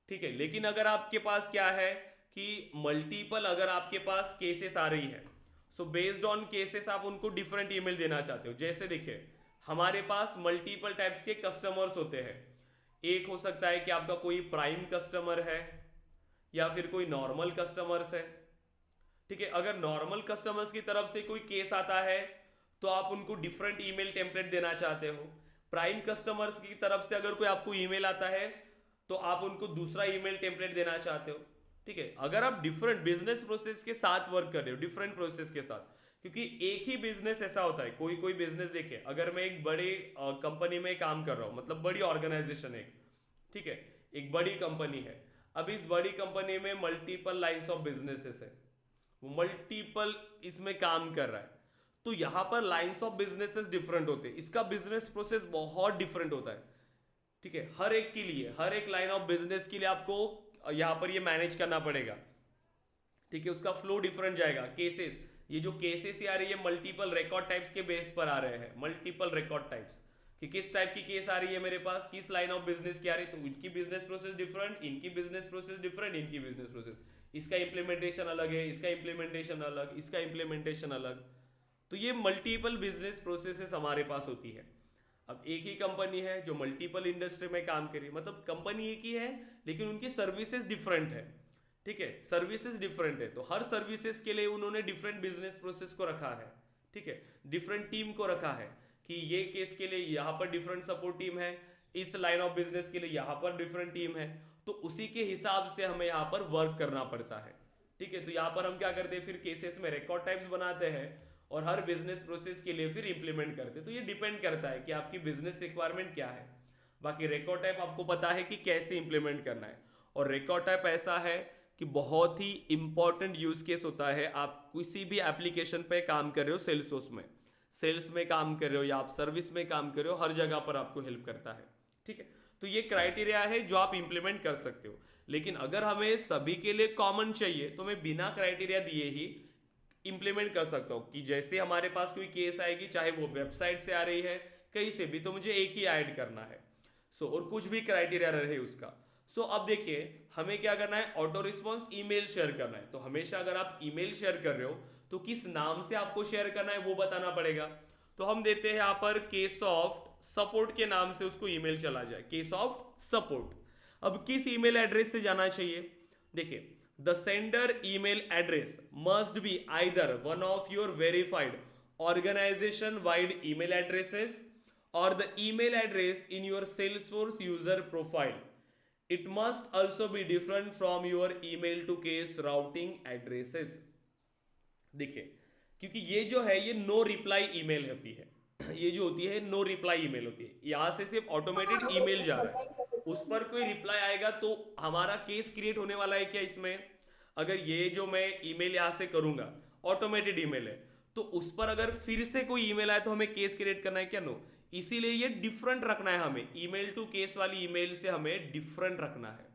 ठीक है। लेकिन अगर आपके पास क्या है कि मल्टीपल अगर आपके पास केसेस आ रही है, सो बेस्ड ऑन केसेस आप उनको डिफरेंट ईमेल देना चाहते हो। जैसे देखिए हमारे पास मल्टीपल टाइप्स के कस्टमर्स होते हैं। एक हो सकता है कि आपका कोई प्राइम कस्टमर है या फिर कोई नॉर्मल कस्टमर्स है, ठीक है। अगर नॉर्मल कस्टमर्स की तरफ से कोई केस आता है तो आप उनको डिफरेंट ईमेल टेम्पलेट देना चाहते हो। प्राइम कस्टमर्स की तरफ से अगर कोई आपको ईमेल आता है तो आप उनको दूसरा ईमेल टेम्पलेट देना चाहते हो, ठीक है। अगर आप डिफरेंट बिजनेस प्रोसेस के साथ वर्क कर रहे हो, डिफरेंट प्रोसेस के साथ, क्योंकि एक ही बिजनेस ऐसा होता है, कोई कोई बिजनेस देखिए, अगर मैं एक बड़ी कंपनी में काम कर रहा हूं, मतलब बड़ी ऑर्गेनाइजेशन है, ठीक है, एक बड़ी कंपनी है। अब इस बड़ी कंपनी में मल्टीपल लाइंस ऑफ बिजनेसेस है, वो मल्टीपल इसमें काम कर रहा है, तो यहां पर लाइंस ऑफ बिजनेसेस डिफरेंट होते हैं, इसका बिजनेस प्रोसेस बहुत डिफरेंट होता है, ठीक है। हर एक के लिए, हर एक लाइन ऑफ बिजनेस के लिए आपको यहां पर ये मैनेज करना पड़ेगा, ठीक है। उसका फ्लो डिफरेंट जाएगा। केसेस, ये जो केसेस आ रही है मल्टीपल रिकॉर्ड टाइप्स के बेस पर आ रहे हैं, मल्टीपल रिकॉर्ड टाइप्स कि किस टाइप की केस आ रही है मेरे पास, किस लाइन ऑफ बिजनेस की आ रही है, तो इनकी बिजनेस प्रोसेस डिफरेंट, इनकी बिजनेस प्रोसेस डिफरेंट, इनकी बिजनेस प्रोसेस, इसका इंप्लीमेंटेशन अलग है, इसका इंप्लीमेंटेशन अलग, इसका इंप्लीमेंटेशन अलग, तो ये मल्टीपल बिजनेस प्रोसेसेस हमारे पास होती है। अब एक ही कंपनी है जो मल्टीपल इंडस्ट्री में काम करी, मतलब कंपनी एक ही है लेकिन उनकी सर्विसेज डिफरेंट है, ठीक है, सर्विसेज डिफरेंट है, तो हर सर्विसेज के लिए उन्होंने डिफरेंट बिजनेस प्रोसेस को रखा है, ठीक है, डिफरेंट टीम को रखा है कि ये केस के लिए यहाँ पर डिफरेंट सपोर्ट टीम है, इस लाइन ऑफ बिजनेस के लिए यहाँ पर डिफरेंट टीम है, तो उसी के हिसाब से हमें यहाँ पर वर्क करना पड़ता है, ठीक है। तो यहाँ पर हम क्या करते हैं, फिर केसेस में रिकॉर्ड टाइप्स बनाते हैं और हर बिजनेस प्रोसेस के लिए फिर इंप्लीमेंट करते हैं। तो ये डिपेंड करता है कि आपकी बिजनेस रिक्वायरमेंट क्या है। बाकी रिकॉर्ड टाइप आपको पता है कि कैसे इंप्लीमेंट करना है, और रिकॉर्ड टाइप ऐसा है कि बहुत ही इंपॉर्टेंट यूज केस होता है। आप किसी भी एप्लीकेशन पे काम कर रहे हो, सेल्सफोर्स में, सेल्स में काम कर रहे हो या आप सर्विस में काम कर रहे हो, हर जगह पर आपको हेल्प करता है, ठीक है। तो ये क्राइटेरिया है जो आप इंप्लीमेंट कर सकते हो। लेकिन अगर हमें सभी के लिए कॉमन चाहिए तो मैं बिना क्राइटेरिया दिए ही इंप्लीमेंट कर सकता हूं कि जैसे हमारे पास कोई केस आएगी, चाहे वो वेबसाइट से आ रही है, कहीं से भी, तो मुझे एक ही ऐड करना है, सो और कुछ भी क्राइटेरिया रहे उसका। सो अब देखिए हमें क्या करना है, ऑटो रिस्पॉन्स ईमेल शेयर करना है। तो हमेशा अगर आप ईमेल शेयर कर रहे हो तो किस नाम से आपको शेयर करना है वो बताना पड़ेगा। तो हम देते हैं यहाँ पर केसॉफ्ट सपोर्ट के नाम से उसको ईमेल चला जाए, केसॉफ्ट सपोर्ट। अब किस ईमेल एड्रेस से जाना चाहिए, देखिए the sender email address must be either one of your verified organization wide email addresses or the email address in your Salesforce user profile. It must also be different from your email to case routing addresses. देखिए क्योंकि ये जो है ये no reply email होती है, ये जो होती है नो रिप्लाई ईमेल होती है, यहां से सिर्फ ऑटोमेटेड ईमेल जा रहा है, उस पर कोई रिप्लाई आएगा तो हमारा केस क्रिएट होने वाला है क्या इसमें। अगर ये जो मैं ईमेल यहां से करूंगा ऑटोमेटेड ईमेल है, तो उस पर अगर फिर से कोई ईमेल आए तो हमें केस क्रिएट करना है क्या, नो। इसीलिए ये डिफरेंट रखना है हमें, ईमेल टू केस वाली ईमेल से हमें डिफरेंट रखना है,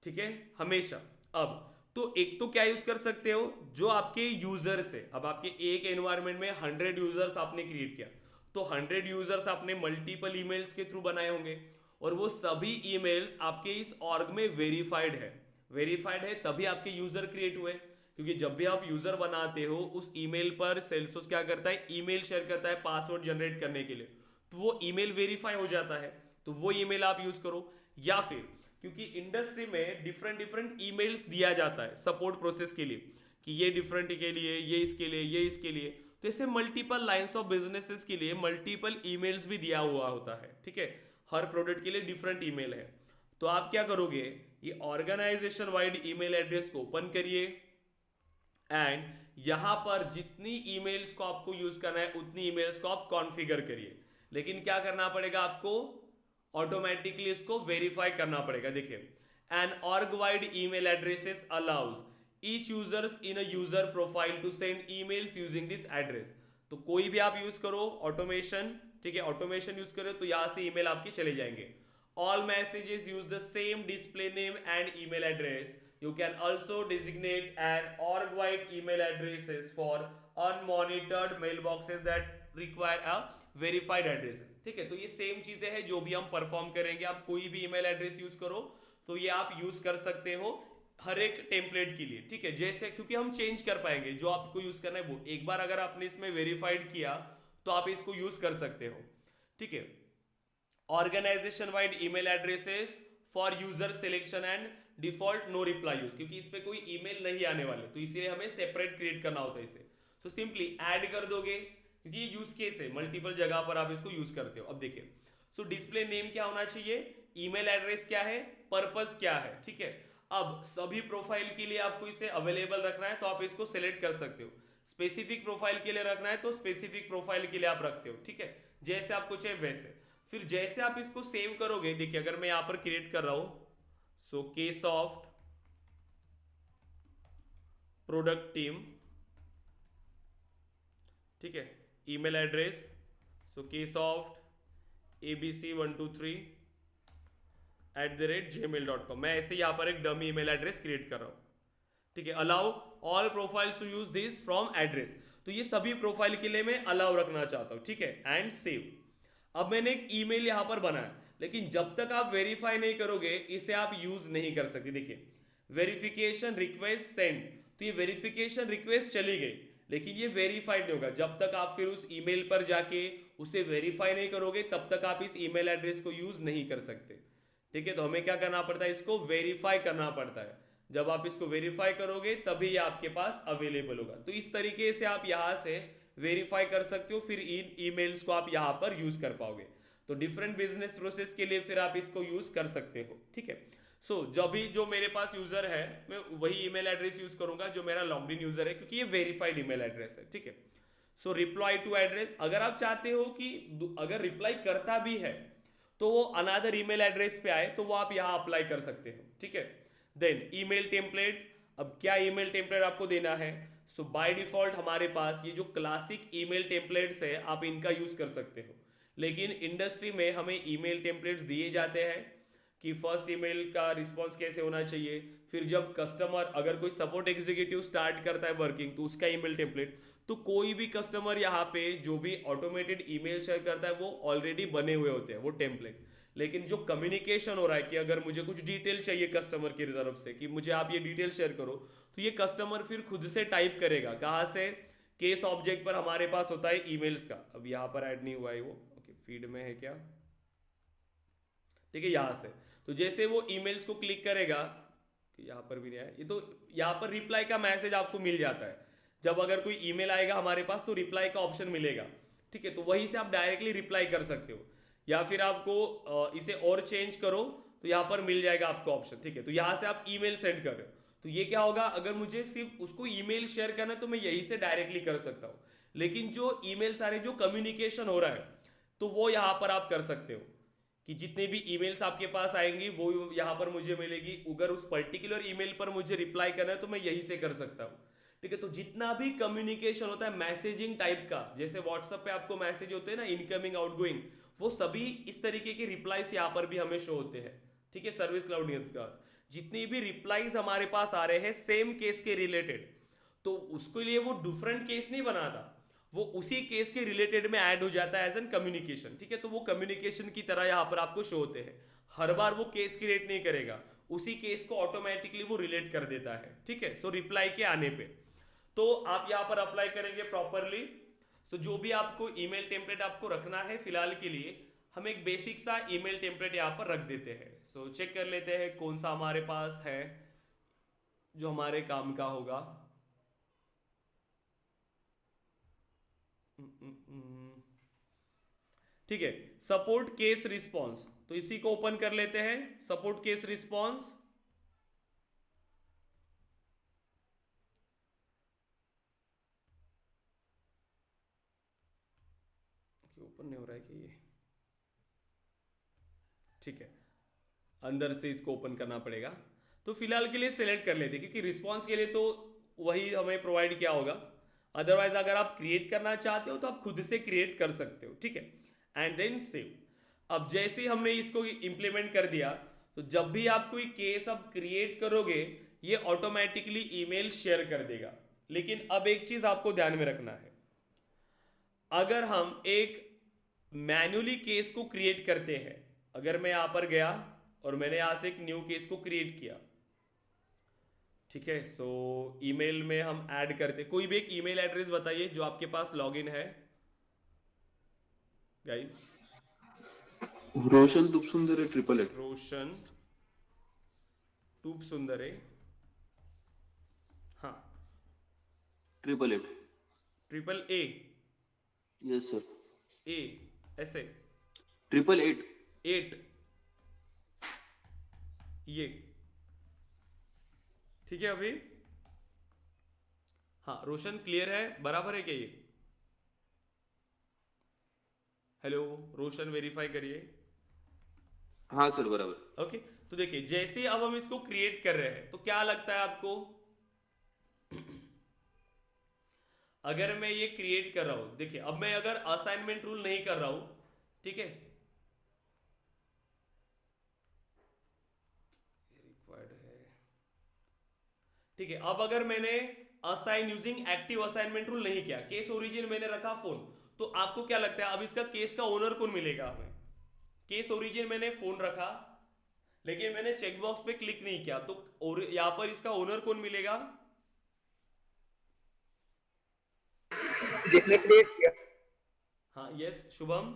ठीक है, हमेशा। अब तो एक तो क्या यूज कर सकते हो, जो आपके यूजर से, अब आपके एक एनवायरमेंट में 100 यूजर्स आपने क्रिएट किया, तो 100 यूजर्स आपने मल्टीपल ईमेल्स के थ्रू बनाए होंगे, और वो सभी ईमेल्स आपके इस ऑर्ग में वेरीफाइड है, वेरीफाइड है तभी आपके यूजर क्रिएट हुए। क्योंकि जब भी आप यूजर बनाते हो उस ईमेल पर सेल्सफोर्स क्या करता है, ईमेल शेयर करता है पासवर्ड जनरेट करने के लिए, तो वो ईमेल वेरीफाई हो जाता है, तो वो ईमेल आप यूज करो। या फिर क्योंकि इंडस्ट्री में डिफरेंट डिफरेंट ईमेल्स दिया जाता है सपोर्ट प्रोसेस के लिए, कि ये डिफरेंट के लिए, ये इसके लिए, ये इसके लिए, तो ऐसे मल्टीपल लाइंस ऑफ बिजनेसेस के लिए मल्टीपल ईमेल्स भी दिया हुआ होता है, ठीक है, हर प्रोडक्ट के लिए डिफरेंट ईमेल है। तो आप क्या करोगे, ये ऑर्गेनाइजेशन वाइड ईमेल एड्रेस को ओपन करिए एंड यहां पर जितनी ईमेल्स को आपको यूज करना है उतनी ईमेल्स को आप कॉन्फ़िगर करिए। लेकिन क्या करना पड़ेगा आपको, ऑटोमेटिकली इसको वेरीफाई करना पड़ेगा। देखिए, an org wide email addresses allows each users in a user profile to send emails using this address. तो कोई भी आप यूज करो ऑटोमेशन, ठीक है, ऑटोमेशन यूज करो तो यहां से ईमेल आपके चले जाएंगे। All messages use the same display name and email address. You can also designate an org-wide email addresses for unmonitored mailboxes that require a verified addresses। ठीक है, तो ये सेम चीजें हैं जो भी हम परफॉर्म करेंगे। आप कोई भी ईमेल एड्रेस यूज करो तो ये आप यूज कर सकते हो हर एक टेम्पलेट के लिए, ठीक है। जैसे क्योंकि हम चेंज कर पाएंगे, जो आपको यूज करना है वो एक बार अगर आपने इसमें वेरीफाइड किया तो आप इसको यूज कर सकते हो, ठीक है। Organisation wide email addresses for user selection and default no reply use, क्योंकि इस पे कोई ईमेल नहीं आने वाले तो इसलिए हमें सेपरेट क्रिएट करना होता है इसे। सो सिंपली ऐड कर दोगे क्योंकि ये यूज केस है, मल्टीपल जगह पर आप इसको यूज करते हो। अब देखिए, सो डिस्प्ले नेम क्या होना चाहिए, ईमेल एड्रेस क्या है, पर्पस क्या है, ठीक है। अब सभी प्रोफाइल के लिए आपको इसे अवेलेबल रखना है तो आप इसको सिलेक्ट कर सकते हो। स्पेसिफिक प्रोफाइल के लिए रखना है तो स्पेसिफिक प्रोफाइल के लिए आप रखते हो, ठीक है, जैसे आपको चाहिए वैसे। फिर जैसे आप इसको सेव करोगे, देखिए अगर मैं यहां पर क्रिएट कर रहा हूं, सो Ksoft प्रोडक्ट टीम, ठीक है, email address so Ksoft abc123@gmail.com। मैं ऐसे यहां पर एक डमी ईमेल एड्रेस क्रिएट कर रहा हूं, ठीक है। Allow all profiles to use this from address, तो ये सभी प्रोफाइल के लिए मैं अलाउ रखना चाहता हूं, ठीक है, एंड सेव। अब मैंने एक ईमेल यहां पर बनाया, लेकिन जब तक आप वेरीफाई नहीं करोगे इसे आप यूज नहीं कर सकते। देखिए, वेरिफिकेशन रिक्वेस्ट सेंड, तो ये वेरिफिकेशन रिक्वेस्ट चली गई लेकिन ये वेरीफाइड नहीं होगा जब तक आप फिर उस ईमेल पर जाके उसे वेरीफाई नहीं करोगे, तब तक आप इस ईमेल एड्रेस को यूज नहीं कर सकते, ठीक है। तो हमें क्या करना पड़ता है, इसको वेरीफाई करना पड़ता है। जब आप इसको वेरीफाई करोगे तभी ये आपके पास अवेलेबल होगा। तो इस तरीके से आप यहां से वेरीफाई कर सकते हो, फिर इन ईमेल्स को आप यहां पर यूज कर पाओगे। तो डिफरेंट बिजनेस प्रोसेस के लिए फिर आप इसको यूज कर सकते हो, ठीक है। सो जब भी जो मेरे पास यूजर है मैं वही ईमेल एड्रेस यूज करूंगा जो मेरा लॉग्ड इन यूजर है, क्योंकि ये वेरीफाइड ईमेल एड्रेस है, ठीक है। सो रिप्लाई टू एड्रेस, अगर आप चाहते हो कि अगर रिप्लाई करता भी है तो वो अनदर ईमेल एड्रेस पे आए तो वो आप यहां अप्लाई कर सकते हो, ठीक है। देन ईमेल टेम्पलेट, अब क्या ईमेल टेम्पलेट आपको देना है। सो बाय डिफॉल्ट हमारे पास ये जो क्लासिक ईमेल टेम्पलेट्स है आप इनका यूज कर सकते हो, लेकिन इंडस्ट्री में हमें ईमेल टेम्पलेट्स दिए जाते हैं कि फर्स्ट ईमेल का रिस्पॉन्स कैसे होना चाहिए। फिर जब कस्टमर अगर कोई सपोर्ट एग्जीक्यूटिव स्टार्ट करता है वर्किंग तो उसका ईमेल टेम्पलेट, तो कोई भी कस्टमर यहाँ पे जो भी ऑटोमेटेड ईमेल शेयर करता है वो ऑलरेडी बने हुए होते हैं वो टेम्पलेट। लेकिन जो कम्युनिकेशन हो रहा है कि अगर मुझे कुछ डिटेल चाहिए कस्टमर की तरफ से कि मुझे आप ये डिटेल शेयर करो, तो ये कस्टमर फिर खुद से टाइप करेगा। कहाँ से, केस ऑब्जेक्ट पर हमारे पास होता है ईमेल्स का, अब यहाँ पर ऐड नहीं हुआ है वो, ओके फीड में है क्या, ठीक है, यहाँ से। तो जैसे वो ईमेल्स को क्लिक करेगा, यहाँ पर भी नहीं है ये, तो यहाँ पर रिप्लाई का मैसेज आपको मिल जाता है। जब अगर कोई ईमेल आएगा हमारे पास तो रिप्लाई का ऑप्शन मिलेगा, ठीक है। तो वहीं से आप डायरेक्टली रिप्लाई कर सकते हो, या फिर आपको इसे और चेंज करो तो यहाँ पर मिल जाएगा आपको ऑप्शन, ठीक है। तो यहाँ से आप ईमेल सेंड कर रहे हो तो ये क्या होगा, अगर मुझे सिर्फ उसको ईमेल शेयर करना है तो मैं यहीं से डायरेक्टली कर सकता हूँ। लेकिन जो ईमेल सारे जो कम्युनिकेशन हो रहा है तो वो यहाँ पर आप कर सकते हो कि जितने भी ईमेल्स आपके पास आएंगी वो यहाँ पर मुझे मिलेगी। अगर उस पर्टिकुलर ईमेल पर मुझे रिप्लाई करना है तो मैं यहीं से कर सकता हूँ, ठीक है। तो जितना भी कम्युनिकेशन होता है मैसेजिंग टाइप का, जैसे व्हाट्सएप पे आपको मैसेज होते हैं ना इनकमिंग आउटगोइंग, वो सभी इस तरीके के रिप्लाईज यहाँ पर भी हमें शो होते हैं, ठीक है। सर्विस क्लाउड का जितनी भी रिप्लाईज हमारे पास आ रहे हैं सेम केस के रिलेटेड, तो उसके लिए वो डिफरेंट केस नहीं बनाता, वो उसी केस के रिलेटेड में ऐड हो जाता है एज एन कम्युनिकेशन, ठीक है। तो वो कम्युनिकेशन की तरह यहाँ पर आपको शो होते हैं। हर बार वो केस क्रिएट नहीं करेगा, उसी केस को ऑटोमेटिकली वो रिलेट कर देता है, ठीक है। सो रिप्लाई के आने पे तो आप यहाँ पर अप्लाई करेंगे प्रॉपरली। सो जो भी आपको ईमेल टेम्पलेट आपको रखना है फिलहाल के लिए, हम एक बेसिक सा ईमेल टेम्पलेट यहाँ पर रख देते हैं। सो चेक कर लेते हैं कौन सा हमारे पास है जो हमारे काम का होगा। ठीक है, सपोर्ट केस रिस्पॉन्स, तो इसी को ओपन कर लेते हैं। सपोर्ट केस रिस्पॉन्स, ओपन नहीं हो रहा है कि ये, ठीक है, अंदर से इसको ओपन करना पड़ेगा। तो फिलहाल के लिए सिलेक्ट कर लेते, क्योंकि रिस्पॉन्स के लिए तो वही हमें प्रोवाइड किया होगा। अदरवाइज अगर आप क्रिएट करना चाहते हो तो आप खुद से क्रिएट कर सकते हो, ठीक है। And then save. अब जैसे ही हमने इसको इंप्लीमेंट कर दिया, तो जब भी आप कोई केस अब क्रिएट करोगे, ये ऑटोमेटिकली ईमेल शेयर कर देगा। लेकिन अब एक चीज आपको ध्यान में रखना है, अगर हम एक मैन्युअली केस को क्रिएट करते हैं, अगर मैं यहां पर गया और मैंने यहां से एक न्यू केस को क्रिएट किया, ठीक है, सो ईमेल में हम ऐड करते, कोई भी एक ईमेल एड्रेस बताइए जो आपके पास लॉगिन है गाइस। रोशन तुपसुंदरे 888। रोशन टूप सुंदरे, हाँ, 888। Triple A, yes sir. A ऐसे 888। 8, ये ठीक है अभी। हाँ रोशन, क्लियर है, बराबर है क्या ये? हेलो रोशन, वेरीफाई करिए। हाँ सर बराबर। ओके, तो देखिए जैसे अब हम इसको क्रिएट कर रहे हैं, तो क्या लगता है आपको? अगर मैं ये क्रिएट कर रहा हूं, देखिए अब मैं अगर असाइनमेंट रूल नहीं कर रहा हूं, ठीक है, रिक्वायर्ड है, ठीक है। अब अगर मैंने assign using active assignment rule नहीं किया, केस ओरिजिन मैंने रखा फोन, तो आपको क्या लगता है अब इसका केस का ओनर कौन मिलेगा हमें? केस ओरिजिन मैंने फोन रखा, लेकिन मैंने चेकबॉक्स पे क्लिक नहीं किया, तो यहां पर इसका ओनर कौन मिलेगा? जिसने क्रिएट किया, हाँ यस शुभम,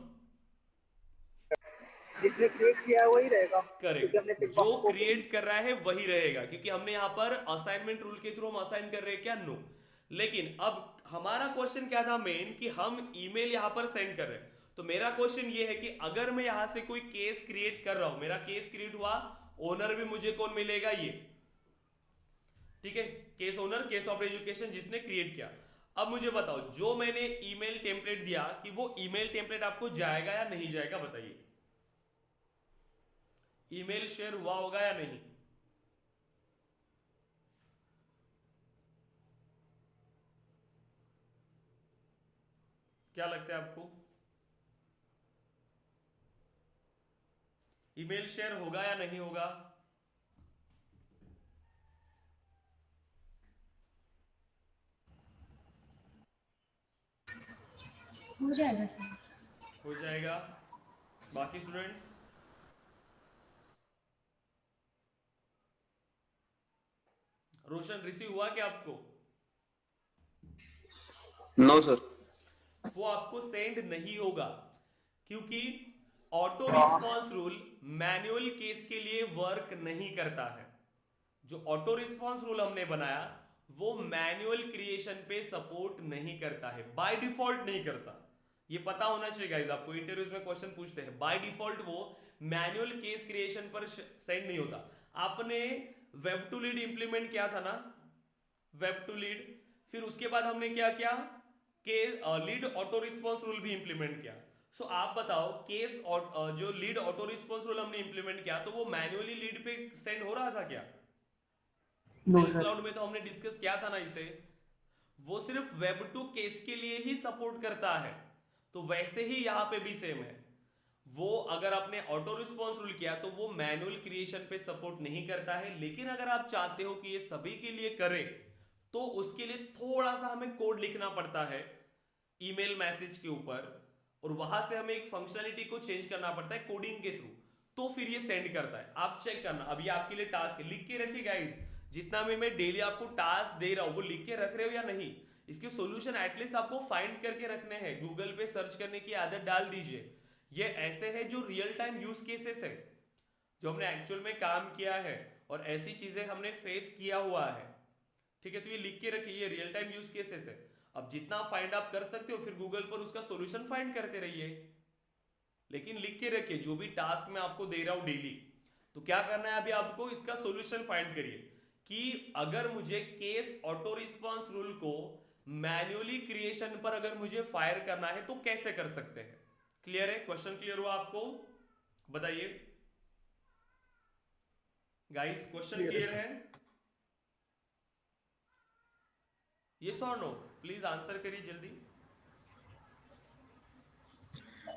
जिसने क्रिएट किया है वही रहेगा। क्योंकि हमने करेक्ट, tick जो box को- क्रिएट कर रहा है वही रहेगा, क्योंकि हमने यहां पर असाइनमेंट रूल के थ्रू हम असाइन कर रहे हैं क्या? नो। लेकिन अब हमारा क्वेश्चन क्या था मेन, कि हम ईमेल यहां पर सेंड कर रहे हैं। तो मेरा क्वेश्चन ये है कि अगर मैं यहां से कोई केस क्रिएट कर रहा हूं, मेरा केस क्रिएट हुआ, ओनर भी मुझे कौन मिलेगा? ये, ठीक है, case owner, case of education जिसने क्रिएट किया। अब मुझे बताओ, जो मैंने ईमेल टेम्पलेट दिया, कि वो ईमेल टेम्पलेट आपको जाएगा या नहीं जाएगा, बताइए। ईमेल शेयर हुआ होगा या नहीं? क्या लगता है आपको? ईमेल शेयर होगा या नहीं होगा? हो जाएगा सर। हो जाएगा। बाकी स्टूडेंट्स? रोशन, रिसीव हुआ क्या आपको? No sir. वो आपको सेंड नहीं होगा, क्योंकि auto response rule manual case के लिए वर्क नहीं करता है। जो ऑटो रिस्पॉन्स रूल हमने बनाया, वो मैनुअल क्रिएशन पे सपोर्ट नहीं करता है, बाय डिफॉल्ट नहीं करता। ये पता होना चाहिए गाइस आपको, इंटरव्यूज में क्वेश्चन पूछते हैं, बाय डिफॉल्ट वो मैनुअल केस क्रिएशन पर सेंड नहीं होता। आपने वेब टू लीड इंप्लीमेंट किया था ना, वेब टू लीड, फिर उसके बाद हमने क्या किया, के लीड ऑटो रिस्पॉन्स रूल भी इंप्लीमेंट किया। सो आप बताओ, केस जो लीड ऑटो रिस्पॉन्स रूल हमने इंप्लीमेंट किया, तो वो मैन्युअली लीड पे सेंड हो रहा था क्या? No sales sir. क्लाउड में तो हमने डिस्कस किया था ना इसे, वो सिर्फ वेब टू केस के लिए ही सपोर्ट करता है। तो वैसे ही यहां पे भी सेम है, वो अगर आपने ऑटो रिस्पॉन्स रूल किया तो वो मैनुअल क्रिएशन पे सपोर्ट नहीं करता है। लेकिन अगर आप चाहते हो कि ये सभी के लिए करे, तो उसके लिए थोड़ा सा हमें कोड लिखना पड़ता है ईमेल मैसेज के ऊपर, और वहां से हमें एक फंक्शनलिटी को चेंज करना पड़ता है कोडिंग के थ्रू, तो फिर ये सेंड करता है। आप चेक करना, अभी आपके लिए टास्क लिख के रखिए गाइस, जितना भी मैं डेली आपको टास्क दे रहा हूं वो लिख के रख रहे हो या नहीं, इसके सॉल्यूशन एटलीस्ट आपको फाइंड करके रखने हैं, गूगल पे सर्च करने की आदत डाल दीजिए। ये ऐसे है जो रियल टाइम यूज केसेस है, जो हमने एक्चुअल में काम किया है और ऐसी चीजें हमने फेस किया हुआ है, ठीक है। तो ये लिख के रखिए, ये रियल टाइम यूज केसेस है। अब जितना फाइंड आप कर सकते हो, फिर गूगल पर उसका सॉल्यूशन फाइंड करते रहिए, लेकिन लिख के रखिए जो भी टास्क मैं आपको दे रहा हूं डेली। तो क्या करना है, अभी आपको इसका सॉल्यूशन फाइंड करिए कि अगर मुझे केस ऑटो रिस्पॉन्स रूल को मैन्युअली क्रिएशन पर अगर मुझे फायर करना है तो कैसे कर सकते हैं। क्लियर है? क्वेश्चन क्लियर हुआ आपको? बताइए। गाइस क्वेश्चन Clear है, क्लियर sir. है? यस और नो? प्लीज आंसर करिए जल्दी.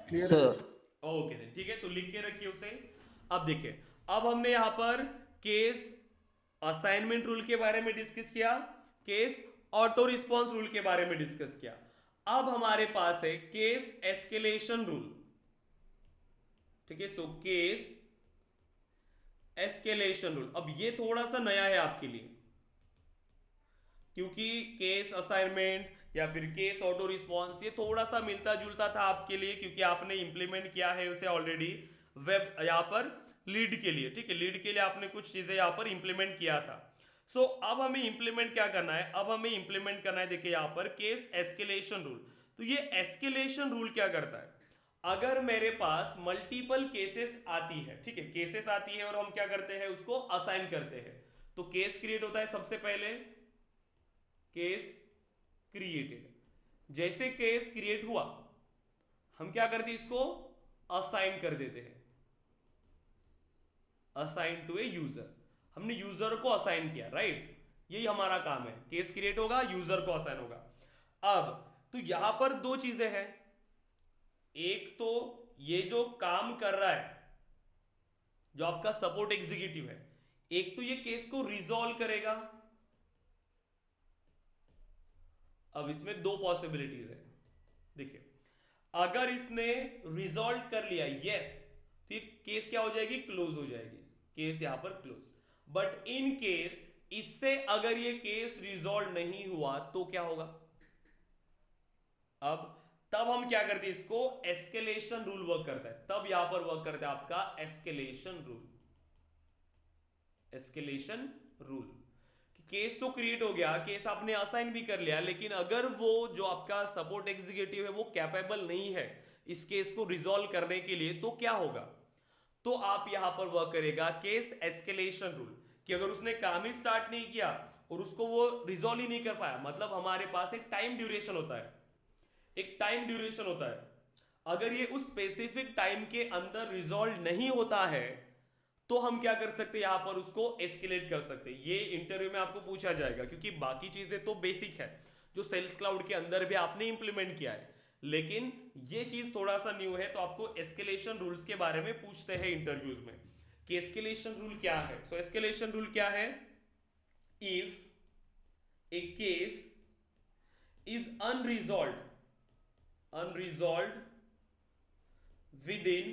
क्लियर है सर. ओके देन ठीक है, तो लिख के रखिए उसे. अब देखिए, अब हमने यहां पर केस असाइनमेंट रूल के बारे में डिस्कस किया, केस ऑटो रिस्पॉन्स रूल के बारे में डिस्कस किया. अब हमारे पास है केस एस्केलेशन रूल. ठीक है, सो केस एस्केलेशन रूल. अब ये थोड़ा सा नया है आपके लिए, क्योंकि केस असाइनमेंट या फिर केस ऑटो रिस्पॉन्स ये थोड़ा सा मिलता जुलता था आपके लिए, क्योंकि आपने इंप्लीमेंट किया है उसे ऑलरेडी वेब यहाँ पर लीड के लिए. ठीक है, लीड के लिए आपने कुछ चीजें यहाँ पर इंप्लीमेंट किया था. सो अब हमें इंप्लीमेंट क्या करना है? अब हमें इंप्लीमेंट करना है, देखिए यहाँ पर केस एस्केलेशन रूल. तो ये एस्केलेशन रूल क्या करता है? अगर मेरे पास मल्टीपल केसेस आती है, ठीक है, केसेस आती है और हम क्या करते हैं, उसको असाइन करते हैं. तो केस क्रिएट होता है सबसे पहले, केस क्रिएटेड. जैसे केस क्रिएट हुआ हम क्या करते हैं, इसको असाइन कर देते हैं. Assign to a user. हमने यूजर को असाइन किया, राइट? यही हमारा काम है. केस क्रिएट होगा, यूजर को असाइन होगा. अब तो यहां पर दो चीजें हैं. एक तो ये जो काम कर रहा है, जो आपका सपोर्ट एग्जीक्यूटिव है, एक तो ये केस को रिजॉल्व करेगा. अब इसमें दो पॉसिबिलिटीज है. देखिए, अगर इसने रिजॉल्व कर लिया यस, तो ये केस क्या हो जाएगी, क्लोज हो जाएगी. केस यहां पर क्लोज. बट इन केस इससे अगर ये केस रिजॉल्व नहीं हुआ तो क्या होगा? अब तब हम क्या करते हैं, इसको एस्केलेशन रूल वर्क करता है. तब यहां पर वर्क करता है आपका escalation rule. Escalation rule. Case तो क्रिएट हो गया, केस आपने असाइन भी कर लिया, लेकिन अगर वो जो आपका सपोर्ट एग्जीक्यूटिव है वो कैपेबल नहीं है इस केस को रिजॉल्व करने के लिए, तो क्या होगा? तो आप यहां पर वर्क करेगा केस एस्केलेशन रूल, कि अगर उसने काम ही स्टार्ट नहीं किया और उसको वो रिजॉल्व ही नहीं कर पाया, मतलब हमारे पास एक टाइम ड्यूरेशन होता है. एक टाइम ड्यूरेशन होता है. अगर ये उस स्पेसिफिक टाइम के अंदर रिजॉल्व नहीं होता है तो हम क्या कर सकते हैं, यहां पर उसको एस्केलेट कर सकते हैं. ये इंटरव्यू में आपको पूछा जाएगा, क्योंकि बाकी चीजें तो बेसिक है जो सेल्स क्लाउड के अंदर भी आपने इंप्लीमेंट किया है, लेकिन ये चीज थोड़ा सा न्यू है. तो आपको एस्केलेशन रूल्स के बारे में पूछते हैं इंटरव्यूज में कि एस्केलेशन रूल क्या है. सो एस्केलेशन रूल क्या है? If A case is unresolved within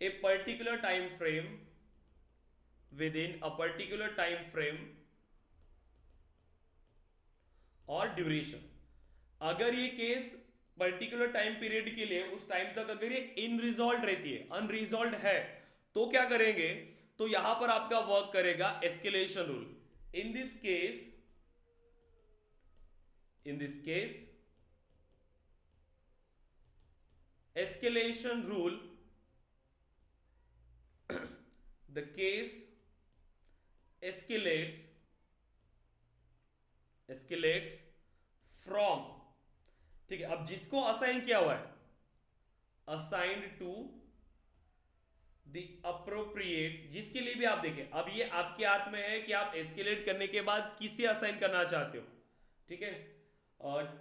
a particular time frame, और ड्यूरेशन. अगर ये केस पर्टिकुलर टाइम पीरियड के लिए उस टाइम तक अगर ये इनरिजॉल्व रहती है, अनरिजॉल्व है, तो क्या करेंगे? तो यहां पर आपका वर्क करेगा escalation rule. In this case escalation rule, the case escalates from, ठीक है. अब जिसको असाइन किया हुआ है, असाइंड टू द अप्रोप्रिएट, जिसके लिए भी आप देखें, अब ये आपके हाथ में है कि आप एस्केलेट करने के बाद किसे असाइन करना चाहते हो. ठीक है,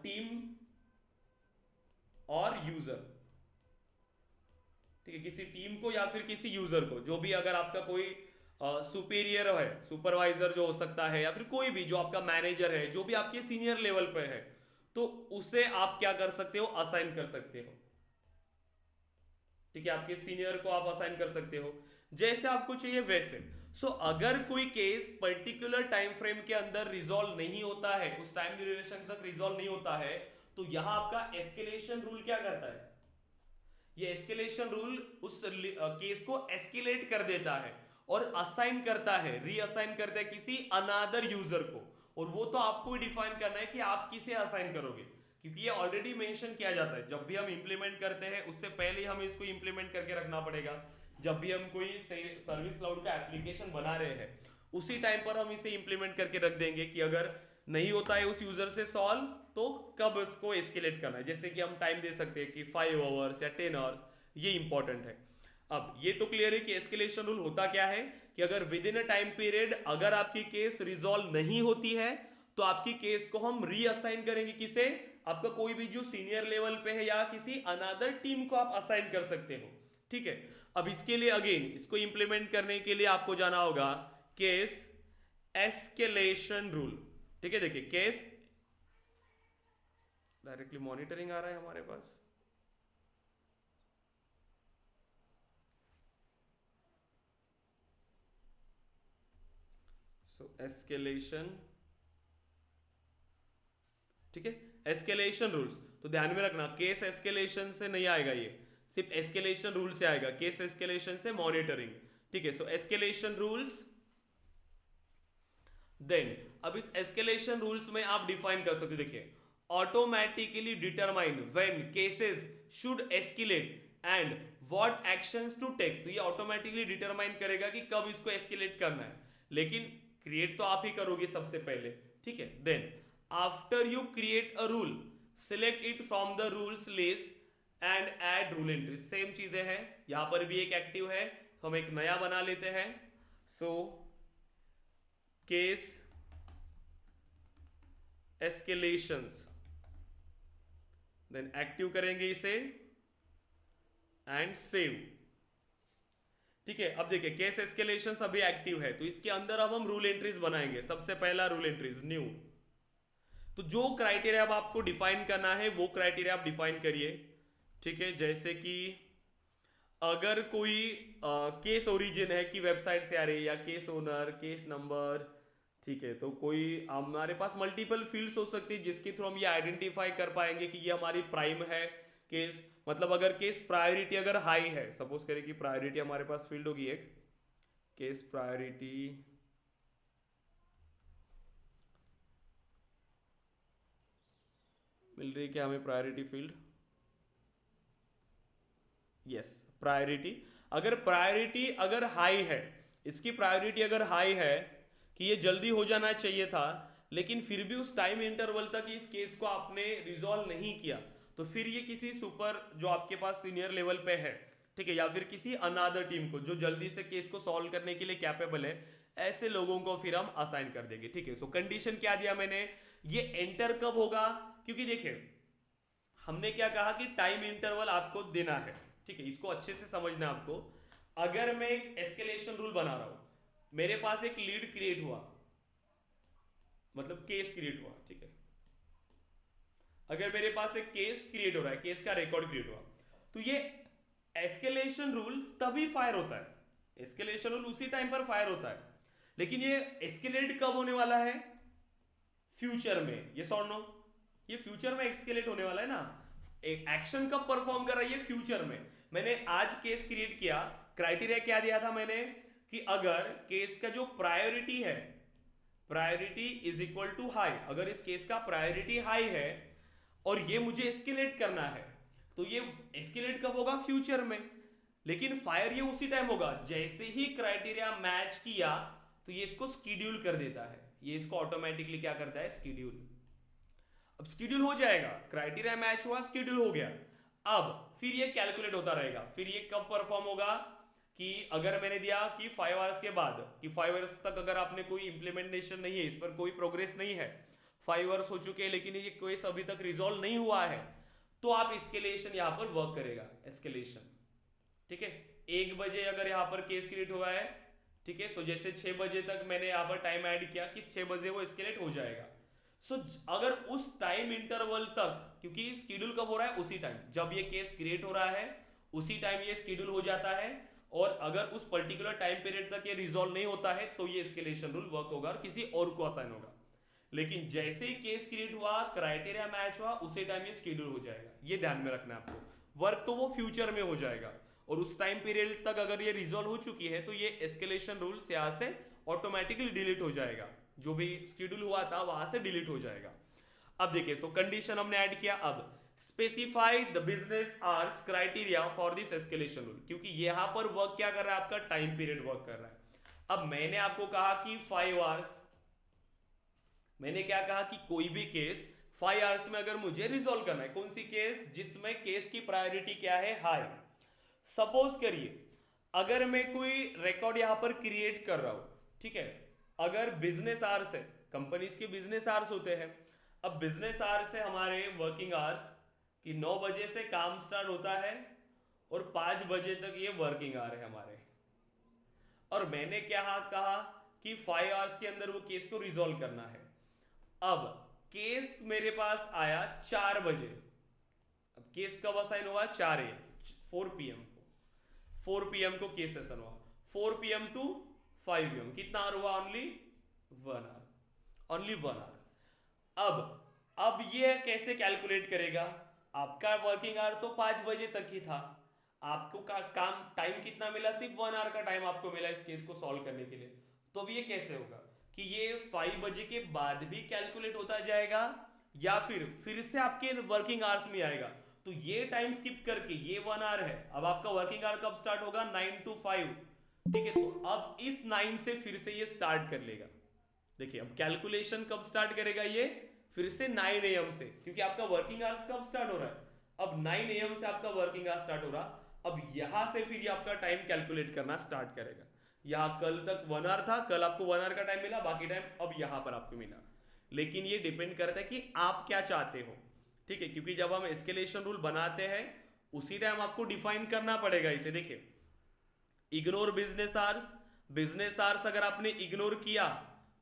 टीम और यूजर. ठीक है, किसी टीम को या फिर किसी यूजर को, जो भी, अगर आपका कोई सुपीरियर है, सुपरवाइजर जो हो सकता है, या फिर कोई भी जो आपका मैनेजर है, जो भी आपके सीनियर लेवल पे है, तो उसे आप क्या कर सकते हो, असाइन कर सकते हो. ठीक है, आपके सीनियर को आप असाइन कर सकते हो जैसे आपको चाहिए वैसे. सो अगर कोई केस पर्टिकुलर टाइम फ्रेम के अंदर रिजॉल्व नहीं होता है, उस टाइम ड्यूरेशन तक रिजॉल्व नहीं होता है, तो यहां आपका एस्केलेशन रूल क्या करता है? ये एस्केलेशन रूल उस केस को एस्केलेट कर देता है और असाइन करता है, रीअसाइन करता है किसी अनदर यूजर को. और वो तो आपको ही डिफाइन करना है कि आप किसे असाइन करोगे, क्योंकि ये ऑलरेडी मेंशन किया जाता है. जब भी हम इंप्लीमेंट करते हैं उससे पहले हमें इसको इंप्लीमेंट करके रखना पड़ेगा. जब भी हम कोई सर्विस क्लाउड का एप्लीकेशन बना रहे हैं उसी टाइम पर हम इसे इंप्लीमेंट करके रख देंगे कि अगर नहीं होता है उस यूजर से सॉल्व, तो कब उसको एस्केलेट करना है. जैसे कि हम टाइम दे सकते हैं कि 5 आवर्स या 10 आवर्स, ये इंपॉर्टेंट है. अब ये तो क्लियर है कि एस्केलेशन रूल होता क्या है कि अगर with in a time period अगर आपकी केस रिजॉल्व नहीं होती है तो आपकी केस को हम रीअसाइन करेंगे। किसे? आपका कोई भी जो सीनियर लेवल पे है या किसी अनदर टीम को आप असाइन कर सकते हो। ठीक है, अब इसके लिए अगेन इसको इंप्लीमेंट करने के लिए आपको जाना होगा केस एस्केलेशन रूल। ठीक है, देखिए केस डायरेक्टली मॉनिटरिंग आ रहा है हमारे पास। सो एस्केलेशन, ठीक है, एस्केलेशन रूल्स तो ध्यान में रखना केस एस्केलेशन से नहीं आएगा, ये सिर्फ एस्केलेशन रूल से आएगा, केस एस्केलेशन से मॉनिटरिंग। ठीक है, सो एस्केलेशन रूल्स। देन अब इस एस्केलेशन रूल्स में आप डिफाइन कर सकते हो, देखिए automatically determine when cases should escalate and what actions to take. तो ये ऑटोमेटिकली डिटरमाइन करेगा कि कब इसको एस्केलेट करना है, लेकिन क्रिएट तो आप ही करोगे सबसे पहले। ठीक है, then after you create a rule select it from the rules list and add rule entry. Same चीजें हैं, यहां पर भी एक एक्टिव है तो हम एक नया बना लेते हैं। सो केस एस्केलेशंस, देन एक्टिव करेंगे इसे एंड सेव। ठीक है, अब देखिए केस एस्केलेशंस अभी एक्टिव है तो इसके अंदर अब हम रूल एंट्रीज बनाएंगे। सबसे पहला रूल एंट्रीज न्यू, तो जो क्राइटेरिया अब आपको डिफाइन करना है वो क्राइटेरिया आप डिफाइन करिए। ठीक है, जैसे कि अगर कोई केस ओरिजिन है कि वेबसाइट से आ रही है या केस ओनर, केस नंबर। ठीक है, तो कोई हमारे पास मल्टीपल फील्ड्स हो सकती है जिसके थ्रू हम ये आइडेंटिफाई कर पाएंगे कि ये हमारी प्राइम है केस। मतलब अगर केस प्रायोरिटी अगर हाई है, सपोज करें कि प्रायोरिटी हमारे पास फील्ड होगी एक केस प्रायोरिटी मिल रही है क्या हमें प्रायोरिटी फील्ड? Yes, priority. अगर प्रायोरिटी अगर हाई है, इसकी प्रायोरिटी अगर हाई है कि ये जल्दी हो जाना चाहिए था लेकिन फिर भी उस टाइम इंटरवल तक इस केस को आपने रिजॉल्व नहीं किया, तो फिर ये किसी सुपर जो आपके पास सीनियर लेवल पे है, ठीक है, या फिर किसी अनादर टीम को जो जल्दी से केस को सॉल्व करने के लिए कैपेबल है, ऐसे लोगों को फिर हम असाइन कर देंगे। ठीक है, सो कंडीशन क्या दिया मैंने, ये एंटर कब होगा, क्योंकि देखिए हमने क्या कहा कि टाइम इंटरवल आपको देना है। ठीक है, इसको अच्छे से समझना आपको। अगर मैं एक एस्केलेशन रूल बना रहा हूं, मेरे पास एक लीड क्रिएट हुआ, मतलब केस क्रिएट हुआ। ठीक है, अगर मेरे पास एक केस क्रिएट हो रहा है, केस का रिकॉर्ड क्रिएट हुआ, तो ये एस्केलेशन रूल तभी फायर होता है। एस्केलेशन रूल उसी टाइम पर फायर होता है, लेकिन ये एस्केलेट कब होने वाला है? फ्यूचर में। ये सॉर नो, ये फ्यूचर में एस्केलेट होने वाला है ना। एक एक्शन कब परफॉर्म कर रहा है? ये फ्यूचर में। मैंने आज केस क्रिएट किया, क्राइटेरिया क्या दिया था मैंने कि अगर केस का जो प्रायोरिटी है, priority is equal to high, अगर इस केस का प्रायोरिटी हाई है और ये मुझे एस्केलेट करना है, तो ये एस्केलेट कब होगा? फ्यूचर में। लेकिन फायर ये उसी टाइम होगा जैसे ही क्राइटेरिया मैच किया तो ये इसको स्केड्यूल कर देता है। ये इसको ऑटोमेटिकली क्या करता है? स्केड्यूल। अब स्केड्यूल हो जाएगा, क्राइटेरिया मैच हुआ, स्केड्यूल हो गया। अब फिर ये कैलकुलेट होता रहेगा। फिर ये कब परफॉर्म होगा कि अगर मैंने दिया कि 5 आवर्स के बाद, कि 5 आवर्स तक अगर आपने कोई इंप्लीमेंटेशन नहीं है, इस पर कोई प्रोग्रेस नहीं है, 5 आवर्स हो चुके हैं लेकिन ये केस अभी तक रिजॉल्व नहीं हुआ है, तो आप एस्केलेशन यहां पर वर्क करेगा, एस्केलेशन। ठीक है, 1 बजे अगर यहां पर केस क्रिएट हुआ है, ठीक है, तो जैसे 6 बजे तक मैंने यहां पर टाइम ऐड किया कि 6 बजे वो एस्केलेट हो जाएगा। सो अगर उस टाइम इंटरवल तक, क्योंकि स्केड्यूल कब हो रहा है? उसी टाइम जब ये केस क्रिएट हो रहा है, उसी टाइम ये स्केड्यूल हो जाता है। और अगर उस पर्टिकुलर टाइम पीरियड तक ये रिजॉल्व नहीं होता है तो ये एस्केलेशन रूल वर्क होगा और किसी और को असाइन होगा। लेकिन जैसे ही केस क्रिएट हुआ, क्राइटेरिया मैच हुआ, उसी टाइम ये स्केड्यूल हो जाएगा। ये ध्यान में रखना है आपको। वर्क तो वो फ्यूचर में हो जाएगा और उस टाइम पीरियड तक अगर ये रिजॉल्व हो चुकी है तो ये एस्केलेशन रूल यहां से ऑटोमेटिकली डिलीट हो जाएगा। जो भी स्केड्यूल हुआ था वहां से डिलीट हो जाएगा। अब देखिए, तो कंडीशन हमने ऐड किया। अब specify the business hours criteria for this escalation rule, क्योंकि यहां पर वर्क क्या कर रहा है? आपका टाइम पीरियड वर्क कर रहा है। अब मैंने आपको कहा कि 5 आवर्स, मैंने क्या कहा कि कोई भी केस 5 आवर्स में अगर मुझे रिजॉल्व करना है, कौन सी केस? जिसमें केस की प्रायोरिटी क्या है? हाई। सपोज करिए अगर मैं कोई रिकॉर्ड यहां पर क्रिएट कर रहा हूं, ठीक है, अगर बिजनेस आवर्स है, कंपनीज के बिजनेस आवर्स होते हैं, अब बिजनेस आवर्स है हमारे वर्किंग आवर्स कि 9 बजे से काम स्टार्ट होता है और 5 बजे तक ये वर्किंग आवर है हमारे, और मैंने क्या कहा कि 5 आवर्स के अंदर वो केस को रिजॉल्व करना है। अब केस मेरे पास आया 4 बजे, अब केस कब असाइन हुआ? 4 PM को, 4 PM को केस असाइन हुआ, 4 PM टू 5 PM कितना आवर हुआ? Only 1 hour, only 1 hour. अब ये कैसे कैलकुलेट करेगा? आपका वर्किंग आवर तो 5 बजे तक ही था, आपको काम टाइम कितना मिला? सिर्फ 1 आवर का टाइम आपको मिला इस केस को सॉल्व करने के लिए। तो अब ये कैसे होगा कि ये 5 बजे के बाद भी कैलकुलेट होता जाएगा या फिर से आपके वर्किंग आवर्स में आएगा? तो ये टाइम स्किप करके ये 1 आवर है, अब आपका वर्किंग आवर कब स्टार्ट होगा? 9 to 5, ठीक है। तो अब इस 9 से फिर से ये स्टार्ट कर लेगा। देखिए अब कैलकुलेशन कब स्टार्ट करेगा? ये फिर से 9 AM से, क्योंकि आपका वर्किंग आवर्स कब स्टार्ट हो रहा है? अब 9 AM से आपका वर्किंग आवर्स स्टार्ट हो रहा। अब यहां से फिर ये आपका टाइम कैलकुलेट करना स्टार्ट करेगा। यहां कल तक 1 आवर था, कल आपको 1 आवर का टाइम मिला, बाकी टाइम अब यहां पर आपको मिला। लेकिन ये डिपेंड करता है कि आप क्या चाहते हो, ठीक है, क्योंकि जब हम एस्केलेशन रूल बनाते हैं उसी टाइम आपको डिफाइन करना पड़ेगा इसे। देखिए ignore business hours, business hours अगर आपने इग्नोर किया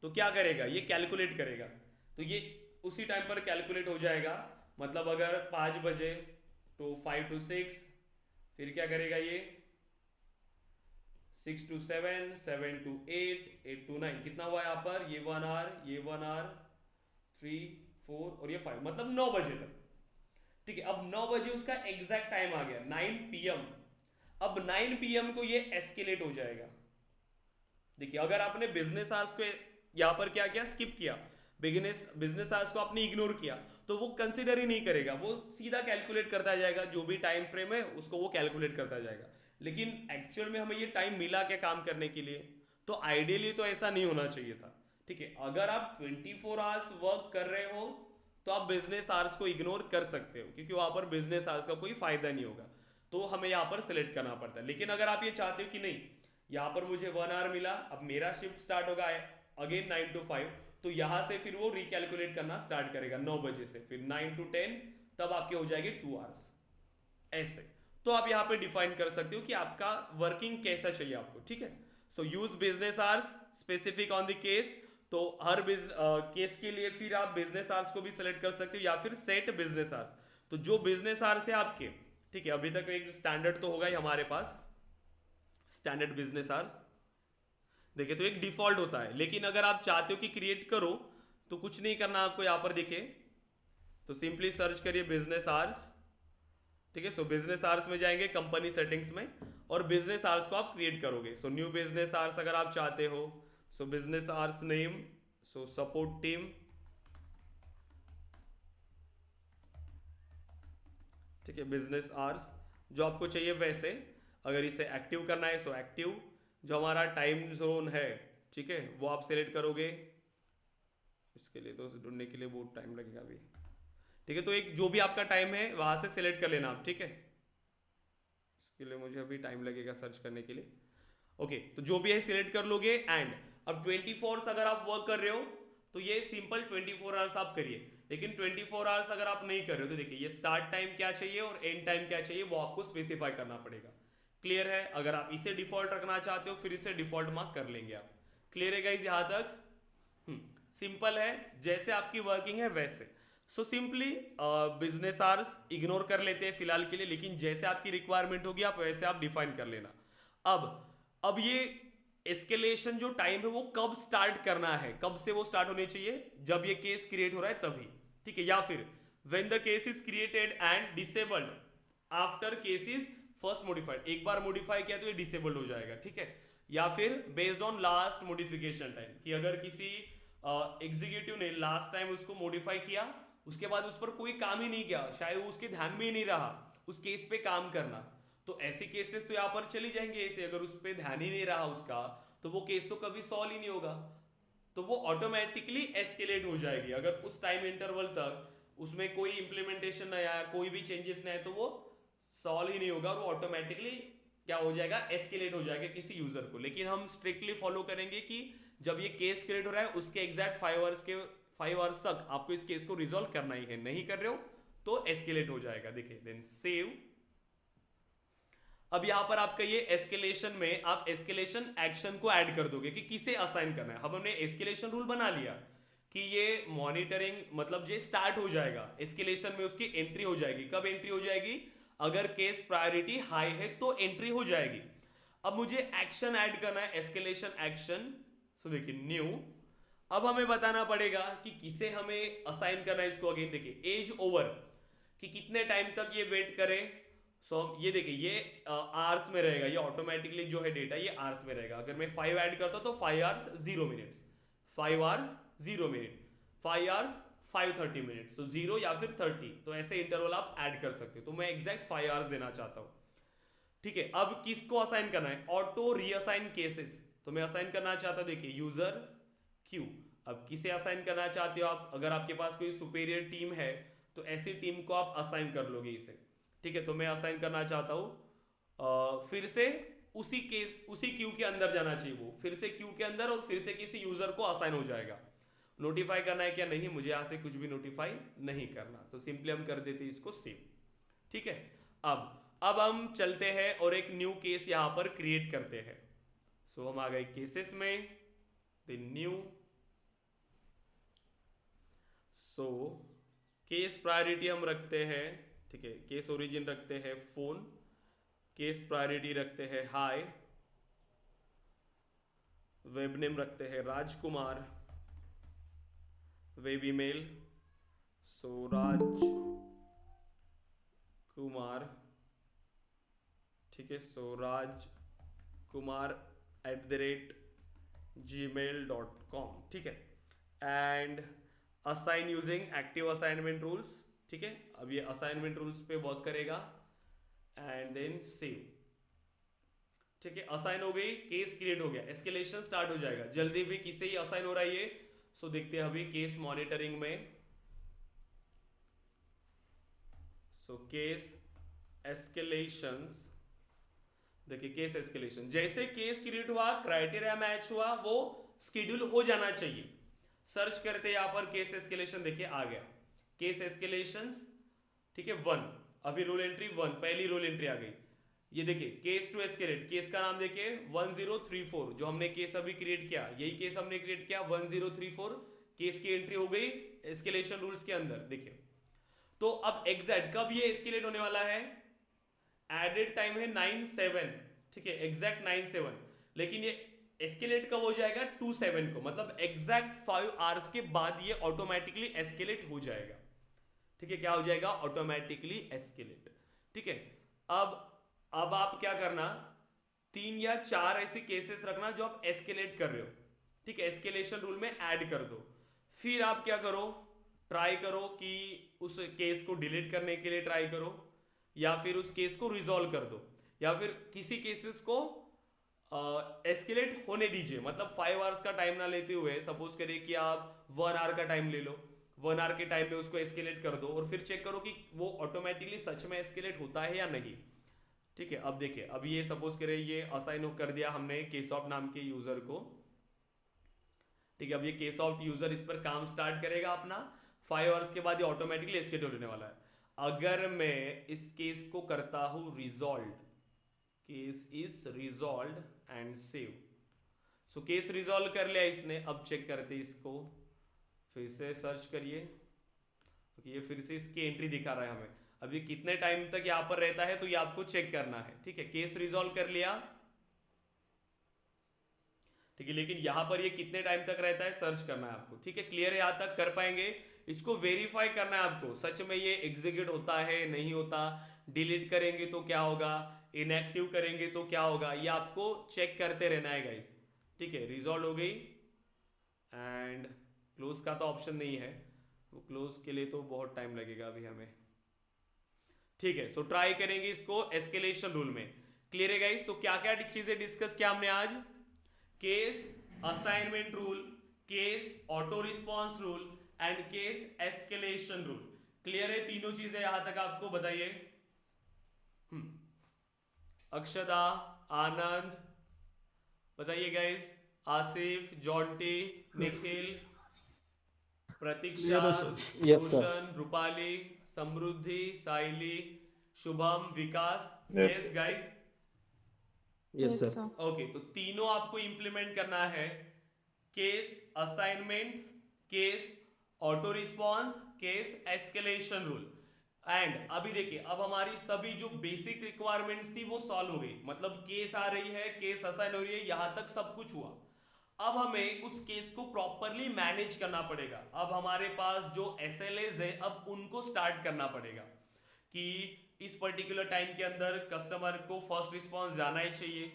तो क्या करेगा? ये कैलकुलेट करेगा, तो ये उसी टाइम पर कैलकुलेट हो जाएगा। मतलब अगर 5 बजे तो 5 to 6, फिर क्या करेगा ये 6 to 7, 7 to 8, 8 to 9, कितना हुआ यहाँ पर? ये 1 आवर, ये 1 आवर, 3, 4 और ये 5, मतलब 9 बजे तक, ठीक है। अब 9 बजे उसका एग्जैक्ट टाइम आ गया 9 PM। अब 9 PM को ये एस्केलेट हो जाएगा। देखिए अगर आपने बिजनेस आवर्स को यहां पर क्या किया? स्किप किया, बिजनेस आवर्स को आपने इग्नोर किया, तो वो कंसीडर ही नहीं करेगा, वो सीधा कैलकुलेट करता जाएगा, जो भी टाइम फ्रेम है उसको वो कैलकुलेट करता जाएगा। लेकिन एक्चुअल में हमें ये टाइम मिला क्या काम करने के लिए? तो आइडियली तो ऐसा नहीं होना चाहिए था, ठीक है। अगर आप 24 आवर्स वर्क कर रहे हो तो आप बिजनेस आवर्स को इग्नोर कर सकते हो, क्योंकि वहां पर बिजनेस आवर्स का कोई फायदा नहीं होगा, तो हमें यहाँ पर सिलेक्ट करना पड़ता है। लेकिन अगर आप ये चाहते हो कि नहीं, यहाँ पर मुझे 1 आवर मिला, अब मेरा शिफ्ट स्टार्ट होगा अगेन 9 to 5, तो यहां से फिर वो रिकैलकुलेट करना स्टार्ट करेगा 9 बजे से, फिर 9 to 10, तब आपके हो जाएंगे 2 आवर्स ऐसे। तो आप यहां पे डिफाइन कर सकते हो कि आपका वर्किंग कैसा चाहिए आपको, ठीक है। So use business hours specific on the case, तो हर केस के लिए फिर आप बिजनेस आवर्स को भी सिलेक्ट कर सकते हो या फिर सेट बिजनेस आवर्स। तो जो बिजनेस आवर्स है आपके, ठीक है, अभी तक एक स्टैंडर्ड तो होगा ही हमारे पास, स्टैंडर्ड बिजनेस आवर्स। देखिए तो एक डिफॉल्ट होता है, लेकिन अगर आप चाहते हो कि क्रिएट करो तो कुछ नहीं करना आपको। यहां पर देखिए तो सिंपली सर्च करिए बिजनेस आवर्स, ठीक है। सो बिजनेस आवर्स में जाएंगे कंपनी सेटिंग्स में, और बिजनेस आवर्स को आप क्रिएट करोगे। सो न्यू बिजनेस आवर्स अगर आप चाहते हो, सो बिजनेस आवर्स नेम, सो सपोर्ट टीम, ठीक है, बिजनेस आवर्स जो आपको चाहिए वैसे। अगर इसे एक्टिव करना है सो एक्टिव, जो हमारा टाइम जोन है, ठीक है, वो आप सिलेक्ट करोगे। इसके लिए तो ढूंढने के लिए बहुत टाइम लगेगा अभी, ठीक है। तो एक जो भी आपका टाइम है वहां से सिलेक्ट कर लेना आप, ठीक है। इसके लिए मुझे अभी टाइम लगेगा सर्च करने के लिए। ओके, तो जो भी है सिलेक्ट कर लोगे। एंड अब 24 अगर आप वर्क कर रहे हो तो ये सिंपल 24 आवर्स आप करिए। लेकिन 24 आवर्स अगर आप नहीं कर रहे हो तो देखिए ये स्टार्ट टाइम क्या चाहिए और एंड टाइम क्या चाहिए वो आपको स्पेसिफाई करना पड़ेगा। क्लियर है? अगर आप इसे डिफॉल्ट रखना चाहते हो फिर इसे डिफॉल्ट मार्क कर लेंगे आप। क्लियर है गाइस यहां तक? सिंपल है, जैसे आपकी वर्किंग है वैसे। So simply business hours ignore कर लेते हैं फिलहाल के लिए, लेकिन जैसे आपकी रिक्वायरमेंट होगी आप वैसे आप डिफाइन कर लेना। अब ये एस्केलेशन जो टाइम है वो कब स्टार्ट करना है, कब से वो स्टार्ट होने चाहिए? जब ये केस क्रिएट हो रहा है तभी, ठीक है। या फिर when the case is created and disabled after case is first modified. एक बार मॉडिफाई किया तो ये डिसेबल्ड हो जाएगा, ठीक है। या फिर based on last modification time, कि अगर किसी एग्जीक्यूटिव ने लास्ट टाइम उसको मॉडिफाई किया, उसके बाद उस पर कोई काम ही नहीं किया, शायद वो उसके ध्यान में ही नहीं रहा उस केस पे काम करना, तो ऐसी केसेस तो यहाँ पर चली जाएंगे ऐसे। अगर उस पर ध्यान ही नहीं रहा उसका तो वो केस तो कभी सॉल्व ही नहीं होगा, तो वो ऑटोमेटिकली एस्केलेट हो जाएगी। अगर उस टाइम इंटरवल तक उसमें कोई इंप्लीमेंटेशन नहीं आया, कोई भी चेंजेस नहीं आए, तो वो सॉल्व ही नहीं होगा और वो ऑटोमेटिकली क्या हो जाएगा, एस्केलेट हो जाएगा किसी यूजर को। लेकिन हम स्ट्रिक्टली फॉलो करेंगे कि जब ये केस क्रिएट हो रहा है उसके एग्जैक्ट 5 आवर्स तक आपको इस केस को रिजॉल्व करना ही है, नहीं कर रहे हो तो एस्केलेट हो जाएगा। देखिए देन सेव। अब यहां पर आपका ये एस्केलेशन में आप एस्केलेशन एक्शन को ऐड कर दोगे कि किसे असाइन करना है। अब हमने एस्केलेशन रूल बना लिया कि ये मॉनिटरिंग मतलब ये स्टार्ट हो जाएगा, एस्केलेशन में उसकी एंट्री हो जाएगी। कब एंट्री हो जाएगी, अगर केस प्रायोरिटी हाई है तो एंट्री हो जाएगी। अब मुझे एक्शन ऐड करना है, एस्केलेशन एक्शन। सो देखिए न्यू। अब हमें बताना पड़ेगा कि किसे हमें असाइन करना है इसको। अगेन देखिए एज ओवर, कि कितने टाइम तक ये वेट करे। सो ये देखिए ये आवर्स में रहेगा, ये ऑटोमेटिकली जो है डेटा ये आवर्स में रहेगा। अगर मैं 5 ऐड करता हूं तो 5 hours 0 minutes, 5 hours 0 minute, 5 hours 5:30 minutes, तो 0 या फिर 30, तो ऐसे इंटरवल आप ऐड कर सकते हो। तो मैं एग्जैक्ट 5 आवर्स देना चाहता हूं। ठीक है, अब किसको असाइन करना है, ऑटो रीअसाइन केसेस। तो मैं असाइन करना चाहता हूं, देखिए यूजर क्यू। अब किसे असाइन करना चाहते हो आप, अगर आपके पास कोई सुपेरियर टीम है तो ऐसी टीम को आप असाइन कर लोगे इसे। ठीक है, तो मैं असाइन करना चाहता हूं फिर से उसी क्यू के अंदर जाना चाहिए, वो फिर से क्यू के अंदर और फिर से किसी यूजर को असाइन हो जाएगा। नोटिफाई करना है क्या, नहीं, मुझे यहां से कुछ भी नोटिफाई नहीं करना, तो सिंपली हम कर देते इसको सेव। ठीक है, अब हम चलते हैं और एक न्यू केस यहां पर क्रिएट करते हैं। सो हम आ गए केसेस में, then new. So case priority हम रखते हैं, ठीक है, केस ओरिजिन रखते हैं फोन, केस प्रायोरिटी रखते हैं हाई, वेब नेम रखते हैं राजकुमार, web email so Raj Kumar, ठीक है, सो राज कुमार @gmail.com। ठीक है, and assign using active assignment rules. ठीक है, अब ये असाइनमेंट रूल्स पे वर्क करेगा एंड देन सेव। ठीक है, असाइन हो गई, केस क्रिएट हो गया, एस्केलेशन स्टार्ट हो जाएगा। जल्दी भी किसे ही असाइन हो रहा है ये, सो देखते हैं अभी केस मॉनिटरिंग में। सो केस एस्केलेशंस, देखिए केस एस्केलेशन, जैसे केस क्रिएट हुआ, क्राइटेरिया मैच हुआ, वो स्केड्यूल हो जाना चाहिए। सर्च करते यहां पर केस एस्केलेशन, देखिए आ गया केस एस्केलेशंस। ठीक है 1, अभी रोल एंट्री 1, पहली रोल एंट्री आ गई। ये देखिए केस टू एस्केलेट, केस का नाम देखिए 1034, जो हमने केस अभी क्रिएट किया, यही केस हमने क्रिएट किया 1034, केस की एंट्री हो गई एस्केलेशन रूल्स के अंदर। देखिए तो अब एग्जैक्ट कब ये एस्केलेट होने वाला है, एडेड टाइम है 9/7, ठीक है, एग्जैक्ट 9/7, लेकिन ये एस्केलेट कब हो जाएगा 2/7 को, मतलब एग्जैक्ट 5 आवर्स के बाद ये ऑटोमेटिकली एस्केलेट हो जाएगा। ठीक है, क्या हो जाएगा, ऑटोमेटिकली एस्केलेट। ठीक है, अब आप क्या करना, 3 या 4 ऐसे केसेस रखना जो आप एस्केलेट कर रहे हो। ठीक है, एस्केलेशन रूल में ऐड कर दो। फिर आप क्या करो, ट्राई करो कि उस केस को डिलीट करने के लिए ट्राई करो, या फिर उस केस को रिजॉल्व कर दो, या फिर किसी केसेस को एस्केलेट होने दीजिए। मतलब 5 आवर्स का टाइम ना लेते हुए, सपोज करिए कि आप 1 आवर का टाइम ले लो, 1 आवर के टाइम में उसको एस्केलेट कर दो और फिर चेक करो कि वो ऑटोमेटिकली सच में एस्केलेट होता है या नहीं। ठीक है, अब देखिए, अब ये सपोज करिए ये असाइन कर दिया हमने केसॉफ्ट नाम के यूजर को। ठीक है, अब ये केसॉफ्ट यूजर इस पर काम स्टार्ट करेगा अपना, 5 आवर्स के बाद ये ऑटोमेटिकली एस्केलेट होने वाला है। अगर मैं इस केस को करता हूं resolve, case is resolve and save. So case resolve कर लिया इसने। अब चेक करते इसको, फिर से सर्च करिए, ये फिर से इसकी एंट्री दिखा रहा है हमें। अब ये कितने टाइम तक यहां पर रहता है तो ये आपको चेक करना है। ठीक है, केस रिजॉल्व कर लिया, ठीक है, लेकिन यहां पर ये कितने टाइम तक रहता है सर्च करना है आपको। ठीक है, क्लियर है, यहां तक कर पाएंगे। इसको वेरीफाई करना है आपको, सच में ये एग्जीक्यूट होता है नहीं होता, डिलीट करेंगे तो क्या होगा, इनएक्टिव करेंगे तो क्या होगा, ये आपको चेक करते रहना है गाइस। ठीक है, रिजॉल्व हो गई एंड क्लोज का तो ऑप्शन नहीं है, वो क्लोज के लिए तो बहुत टाइम लगेगा अभी हमें। ठीक है, सो ट्राई करेंगे इसको एस्केलेशन रूल में। क्लियर है गाइस, तो क्या क्या चीजें डिस्कस किया हमने आज, case assignment rule, case auto response rule and case escalation rule. Clear है, तीनों चीजें यहां तक आपको बताइए। अक्षदा, आनंद, बताइए guys, Asif, Jonty, Nikhil, Pratiksha, Roshan, Rupali, Samruddhi, Saili, Shubham, Vikas, yes guys. Yes, sir. Okay, तो तीनों आपको इंप्लीमेंट करना है। Case assignment, case auto response, case escalation rule. And अभी देखिए, अब हमारी सभी जो बेसिक रिक्वायरमेंट्स थी वो सॉल्व हो गई। मतलब केस आ रही है, केस असाइन हो रही है, यहां तक सब कुछ हुआ। अब हमें उस केस को प्रॉपरली मैनेज करना पड़ेगा। अब हमारे पास जो SLAs है, अब उनको स्टार्ट करना पड़ेगा कि इस पर्टिकुलर टाइम के अंदर कस्टमर को फर्स्ट रिस्पॉन्स जाना ही चाहिए।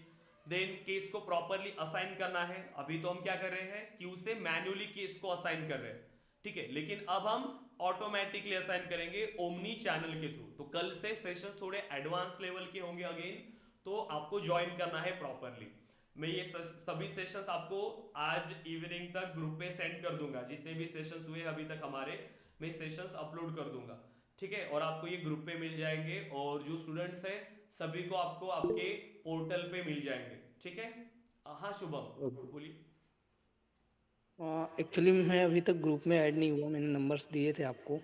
देन केस को प्रॉपरली असाइन करना है। अभी तो हम क्या कर रहे हैं, क्यू से मैन्युअली केस को असाइन कर रहे हैं, ठीक है। लेकिन अब हम ऑटोमेटिकली असाइन करेंगे ओमनी चैनल के थ्रू। तो कल से सेशंस थोड़े एडवांस लेवल के होंगे अगेन, तो आपको ज्वाइन करना है प्रॉपरली। मैं ये सभी सेशंस आपको आज इवनिंग तक ग्रुप पे सेंड कर दूंगा। जितने भी सेशंस हुए अभी तक हमारे, मैं सेशंस अपलोड कर दूंगा, ठीक है। और आपको ये ग्रुप पे मिल जाएंगे, और जो स्टूडेंट्स हैं सभी को आपको आपके पोर्टल पे मिल जाएंगे, ठीक है। हाँ शुभम, बोलिए। एक्चुअली मैं अभी तक ग्रुप में ऐड नहीं हुआ, मैंने नंबर्स दिए थे आपको।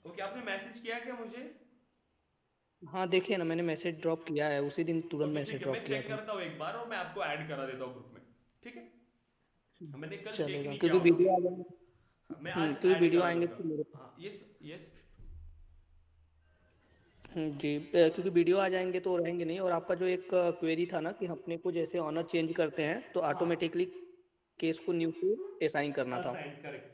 ओके, आपने मैसेज किया क्या मुझे? हाँ देखिए ना, मैंने मैसेज ड्रॉप किया है, उसी दिन तुरंत ओके मैसेज ठीक है, ड्रॉप मैं किया चेक था। करता हूँ एक बार और मैं आपको ऐड करा देता हूँ ग्रुप में, ठीक है। मैंने कल चेक चलेगा नहीं किया क्योंकि वीडियो आ होगा, जाएंगे। मैं आज क्योंकि ऐड वीडियो करा आएंगे दूंगा। तो मेरे। हाँ यस यस। जी क्योंकि वीडियो आ जाएंगे तो रहेंगे नहीं। और आपका जो एक क्वेरी था ना कि अपने को जैसे ऑनर चेंज करते हैं तो हाँ, ऑटोमेटिकली केस को न्यू टू असाइन करना था। Assign correct.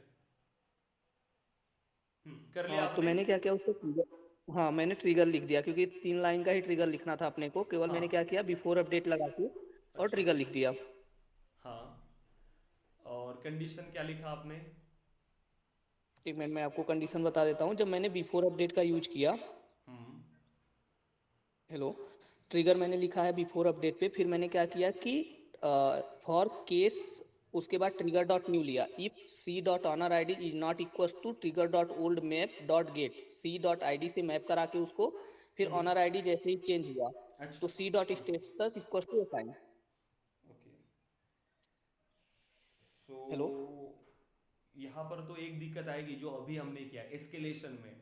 कर लिया तो आपने? मैंने क्या किया उसको ट्रिगर, हाँ मैंने ट्रिगर लिख दिया, क्योंकि 3 लाइन का ही ट्रिगर लिखना था अपने को। केवल मैंने क्या हाँ, किया, बिफोर अपडेट लगा के और अच्छा, ट्रिगर लिख दिया। हाँ। और कंडीशन क्या लिखा आपने? एक मिनट मैं आपको कंडीशन बता देता हूँ। जब मैंने बिफोर अपडेट का यूज किया, हम्म, हेलो, ट्रिगर मैंने लिखा है बिफोर अपडेट पे। फिर मैंने क्या किया कि फॉर केस, उसके बाद ट्रिगर डॉट न्यू लिया। If C dot owner I D is not equal to trigger dot old map dot get, C dot I D से मैप करा के उसको, फिर ऑनर आई डी जैसे ही चेंज हुआ अच्छा, तो C dot status equal to assign. Okay. So hello, यहाँ पर तो एक दिक्कत आएगी जो अभी हमने किया एस्केलेशन में।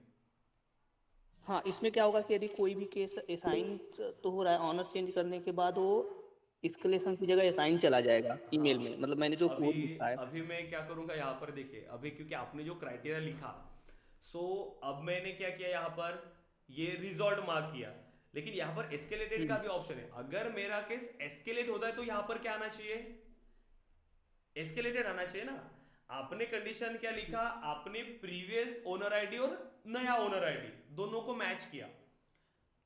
हाँ इसमें क्या होगा कि यदि कोई भी केस असाइन तो हो रहा है, ऑनर चेंज करने के बाद वो इस्केलेशन की जगह असाइन चला जाएगा ईमेल में। हाँ, मतलब मैंने जो अभी कोड लिखा है। अभी मैं क्या करूँगा यहाँ पर, देखिए अभी क्योंकि आपने जो क्राइटेरिया लिखा, सो अब मैंने क्या किया यहाँ पर, ये रिजॉल्व मार्क किया। लेकिन यहाँ पर एस्केलेटेड का भी ऑप्शन है। अगर मेरा केस एस्केलेट होता है तो यहाँ पर क्या आना चाहिए, एस्केलेटेड आना चाहिए ना। आपने कंडीशन क्या लिखा, आपने प्रीवियस ओनर आईडी और नया ओनर आईडी दोनों को मैच किया।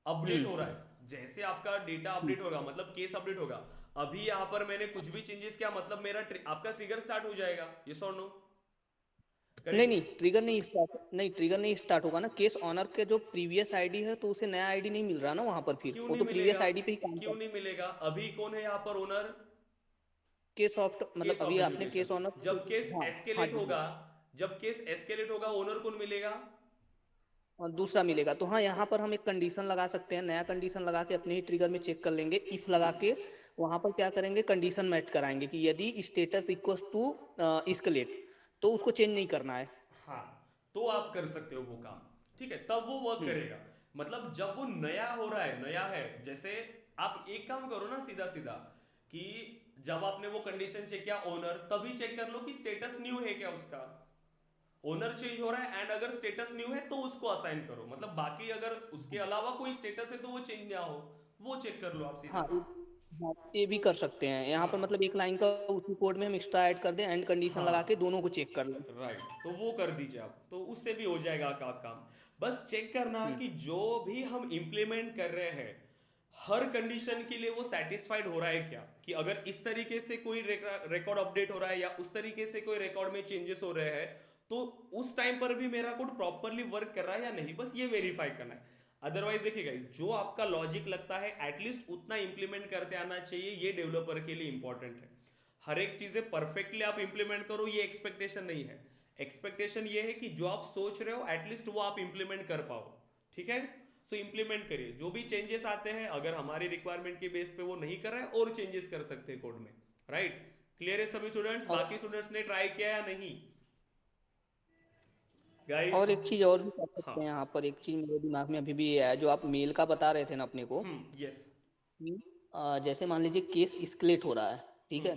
अपडेट हो रहा है, जैसे आपका डेटा अपडेट होगा मतलब केस अपडेट होगा। अभी यहां पर मैंने कुछ भी चेंजेस किया मतलब मेरा आपका ट्रिगर स्टार्ट हो जाएगा, यस और नो? नहीं करेक्ट। नहीं, ट्रिगर नहीं स्टार्ट, नहीं ट्रिगर नहीं स्टार्ट होगा ना। केस ऑनर के जो प्रीवियस आईडी है तो उसे नया आईडी नहीं मिल रहा ना वहां पर, फिर क्यों वो नहीं तो प्रीवियस मिलेगा? आईडी पे ही काम क्यों कर। नहीं मिलेगा? अभी कौन है यहाँ पर ओनर? केस ऑफ मतलब केस अभी ऑफ आपने केस एजुकेशन। ऑनर। जब केस हाँ हाँ एस्केलेट जी होगा, जब केस एस्केलेट होगा ओनर कौन मिलेगा? और दूसरा मिलेगा। तो हाँ यहाँ पर हम एक कंडीशन लगा सकते हैं, नया कंडीशन लगा के अपने ही ट्रिगर में चेक कर लेंगे। इफ लगा के वहां पर क्या करेंगे, कंडीशन मैच कराएंगे कि यदि स्टेटस इक्वल टू इस्केलेट तो उसको चेंज नहीं करना है। हाँ, तो आप कर सकते हो वो काम, ठीक है, तब वो वर्क हम्म करेगा। मतलब जब वो नया हो रहा है, नया है, जैसे आप एक काम करो ना सीधा सीधा, कि जब आपने वो कंडीशन चेक किया ओनर, तभी चेक कर लो कि स्टेटस न्यू है क्या उसका। ओनर चेंज हो रहा है एंड अगर स्टेटस न्यू है तो उसको असाइन करो। मतलब बाकी अगर उसके अलावा कोई स्टेटस है तो वो चेंज ना हो, वो चेक कर लो आप सीधे। हाँ हाँ, ये भी कर सकते हैं यहाँ पर। हाँ, मतलब एक लाइन का उसी कोड में हम एक्स्ट्रा ऐड कर दें, एंड कंडीशन लगा के हाँ, दोनों को चेक कर लें। राइट, तो वो कर दीजिए आप, तो उससे भी हो जाएगा का काम। बस चेक करना हम्म कि जो भी हम इंप्लीमेंट कर रहे हैं हर कंडीशन के लिए वो सेटिस्फाइड हो रहा है क्या, कि अगर इस तरीके से कोई रिकॉर्ड अपडेट हो रहा है या उस तरीके से कोई रिकॉर्ड में चेंजेस हो रहे हैं तो उस टाइम पर भी मेरा कोड प्रॉपरली वर्क कर रहा है या नहीं, बस ये वेरीफाई करना है। अदरवाइज देखिएगा, जो आपका लॉजिक लगता है एटलीस्ट उतना इंप्लीमेंट करते आना चाहिए, ये डेवलपर के लिए इंपॉर्टेंट है। हर एक चीजें परफेक्टली आप इंप्लीमेंट करो ये एक्सपेक्टेशन नहीं है। एक्सपेक्टेशन ये है कि जो आप सोच रहे हो एटलीस्ट वो आप इंप्लीमेंट कर पाओ, ठीक है। सो इम्प्लीमेंट करिए, जो भी चेंजेस आते हैं अगर हमारी रिक्वायरमेंट के बेस पे वो नहीं कर रहा है और चेंजेस कर सकते हैं कोड में, राइट? क्लियर है सभी स्टूडेंट्स? बाकी स्टूडेंट्स ने ट्राई किया या नहीं गाइस? और एक चीज और भी कर हाँ, सकते हैं यहाँ पर, एक चीज मेरे दिमाग में अभी भी ये है, जो आप मेल का बता रहे थे ना अपने को, यस, कि जैसे मान लीजिए केस इस्केलेट हो रहा है, ठीक है,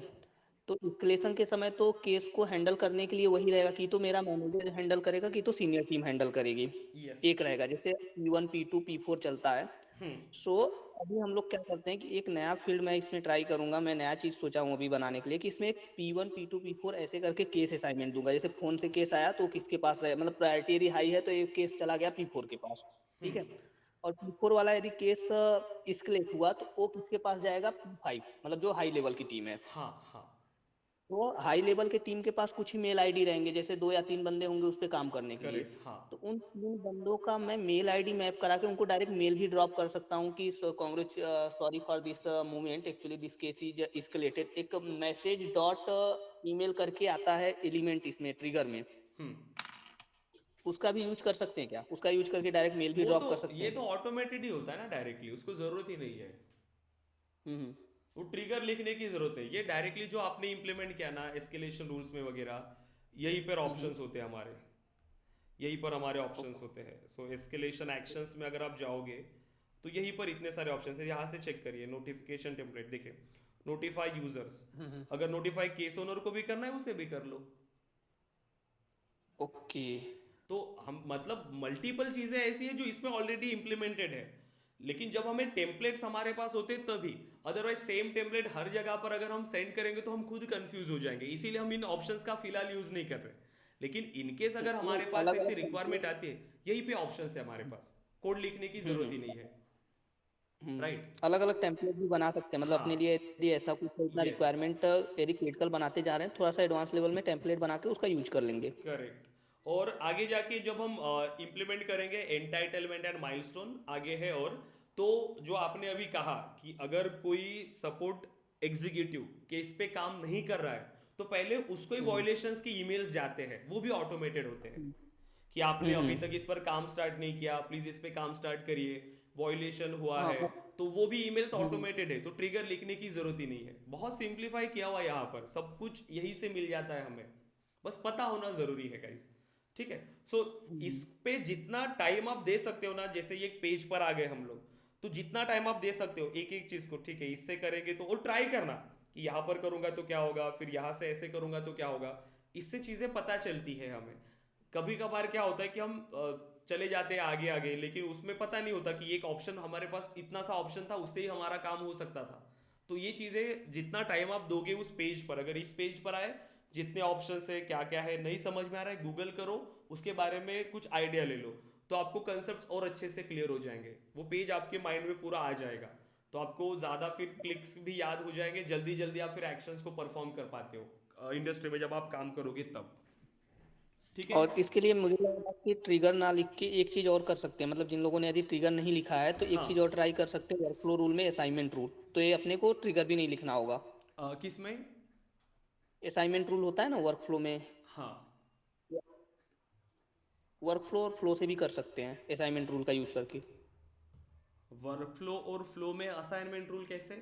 तो इस्केलेशन के समय तो केस को हैंडल करने के लिए वही रहेगा कि तो मेरा मैनेजर हैंडल करेगा कि तो सीनियर टीम हैंडल करेगी, यस, एक रहेगा। जैसे P1 P2 P4 चलता है। सो अभी हम लोग क्या करते हैं कि एक नया फील्ड मैं इसमें ट्राई करूंगा, मैं नया चीज सोचा हूँ अभी बनाने के लिए, कि इसमें एक P1 P2 P4 ऐसे करके केस असाइनमेंट दूंगा। जैसे फोन से केस आया तो किसके पास रहे, मतलब प्रायोरिटी यदि हाई है तो एक केस चला गया P4 के पास, ठीक है, और P4 वाला यदि केस इस्केलेट हुआ तो वो किसके पास जाएगा, P5, मतलब जो हाई लेवल की टीम है। हाँ हाँ, तो हाई लेवल के टीम के पास कुछ ही मेल आईडी रहेंगे, जैसे 2 या 3 बंदे होंगे उस पे काम करने के लिए। करेक्ट, हाँ, तो उन 3 बंदों का मैं मेल आईडी मैप करा के उनको डायरेक्ट मेल भी ड्रॉप कर सकता हूँ कि sorry for this movement, actually this case is escalated. एक मैसेज डॉट ईमेल करके आता है एलिमेंट इसमें ट्रिगर में, उसका भी यूज कर सकते हैं क्या? उसका यूज करके डायरेक्ट मेल भी वो ड्रॉप तो कर सकते ये हैं तो क्या? ऑटोमेटेड ही होता है ना डायरेक्टली, उसको जरूरत ही नहीं है हम्म। वो ट्रिगर लिखने की जरूरत है। ये डायरेक्टली जो आपने इंप्लीमेंट किया ना एस्केलेशन रूल्स में वगैरह, यहीं पर ऑप्शंस होते हैं हमारे, यहीं पर हमारे ऑप्शंस होते हैं। सो एस्केलेशन एक्शंस में अगर आप जाओगे तो यहीं पर इतने सारे ऑप्शंस हैं, यहाँ से चेक करिए। नोटिफिकेशन टेम्पलेट देखिए, नोटिफाई यूजर्स, अगर नोटिफाई केस ओनर को भी करना है उसे भी कर लो। ओके। तो हम मतलब मल्टीपल चीजें ऐसी है जो इसमें ऑलरेडी इंप्लीमेंटेड है, लेकिन जब हमें टेम्पलेट्स हमारे पास होते हैं तभी, अदरवाइज सेम टेम्पलेट हर जगह पर अगर हम सेंड करेंगे तो हम खुद कंफ्यूज हो जाएंगे, इसीलिए हम इन ऑप्शंस का फिलहाल यूज नहीं कर रहे। लेकिन इनकेस अगर हमारे पास अलग ऐसी अलग रिक्वायरमेंट आती है, यही पे ऑप्शंस है हमारे पास, कोड लिखने की जरूरत ही नहीं है, राइट? अलग अलग टेम्पलेट भी बना सकते हैं, मतलब अपने लिए हाँ, यदि ऐसा कुछ है, इतना यस, रिक्वायरमेंट यदि क्रिटिकल बनाते जा रहे हैं, थोड़ा सा एडवांस लेवल में टेम्पलेट बना के उसका यूज कर लेंगे। करेक्ट। और आगे जाके जब हम इंप्लीमेंट करेंगे एंटाइटलमेंट एंड माइलस्टोन आगे है। और तो जो आपने अभी कहा कि अगर कोई सपोर्ट एग्जीक्यूटिव केस पे काम नहीं कर रहा है तो पहले उसको ही वॉयलेशंस की ईमेल्स जाते हैं, वो भी ऑटोमेटेड होते हैं कि आपने अभी तक इस पर काम स्टार्ट नहीं किया, प्लीज इस पे काम स्टार्ट करिए, वॉयलेशन हुआ हाँ है, तो वो भी ईमेल्स ऑटोमेटेड है, तो ट्रिगर लिखने की जरूरत ही नहीं है। बहुत सिंप्लीफाई किया हुआ यहाँ पर, सब कुछ यही से मिल जाता है हमें, बस पता होना जरूरी है गाइस, ठीक है? सो इस पे जितना टाइम आप दे सकते हो ना, जैसे ये एक पेज पर आ गए हम लोग, तो जितना टाइम आप दे सकते हो एक एक चीज को, ठीक है, इससे करेंगे तो, और ट्राई करना कि यहाँ पर करूंगा तो क्या होगा, फिर यहाँ से ऐसे करूंगा तो क्या होगा, इससे चीजें पता चलती है हमें। कभी कभार क्या होता है कि हम चले जाते हैं आगे आगे, लेकिन उसमें पता नहीं होता कि एक ऑप्शन हमारे पास, इतना सा ऑप्शन था, उससे ही हमारा काम हो सकता था। तो ये चीजें जितना टाइम आप दोगे उस पेज पर, अगर इस पेज पर आए जितने ऑप्शन है क्या क्या है नहीं समझ में आ रहा है, गूगल करो, उसके बारे में कुछ आइडिया ले लो, तो आपको कंसेप्ट और अच्छे से क्लियर हो जाएंगे, वो पेज आपके माइंड में पूरा आ जाएगा, तो आपको ज्यादा फिर क्लिक्स भी याद हो जाएंगे, जल्दी जल्दी आप फिर एक्शंस को परफॉर्म कर पाते हो इंडस्ट्री में जब आप काम करोगे तब, ठीक है? और इसके लिए मुझे लगा कि ट्रिगर ना लिख के एक चीज और कर सकते हैं, मतलब जिन लोगों ने यदि ट्रिगर नहीं लिखा है तो एक हाँ, चीज और ट्राई कर सकते हैं, वर्कफ्लो रूल में असाइनमेंट रूल। तो ये अपने को ट्रिगर भी नहीं लिखना होगा। किस में? असाइनमेंट रूल होता है ना वर्कफ्लो में, हाँ, वर्कफ्लो और फ्लो से भी कर सकते हैं असाइनमेंट रूल का यूज करके। वर्कफ्लो और फ्लो में असाइनमेंट रूल कैसे?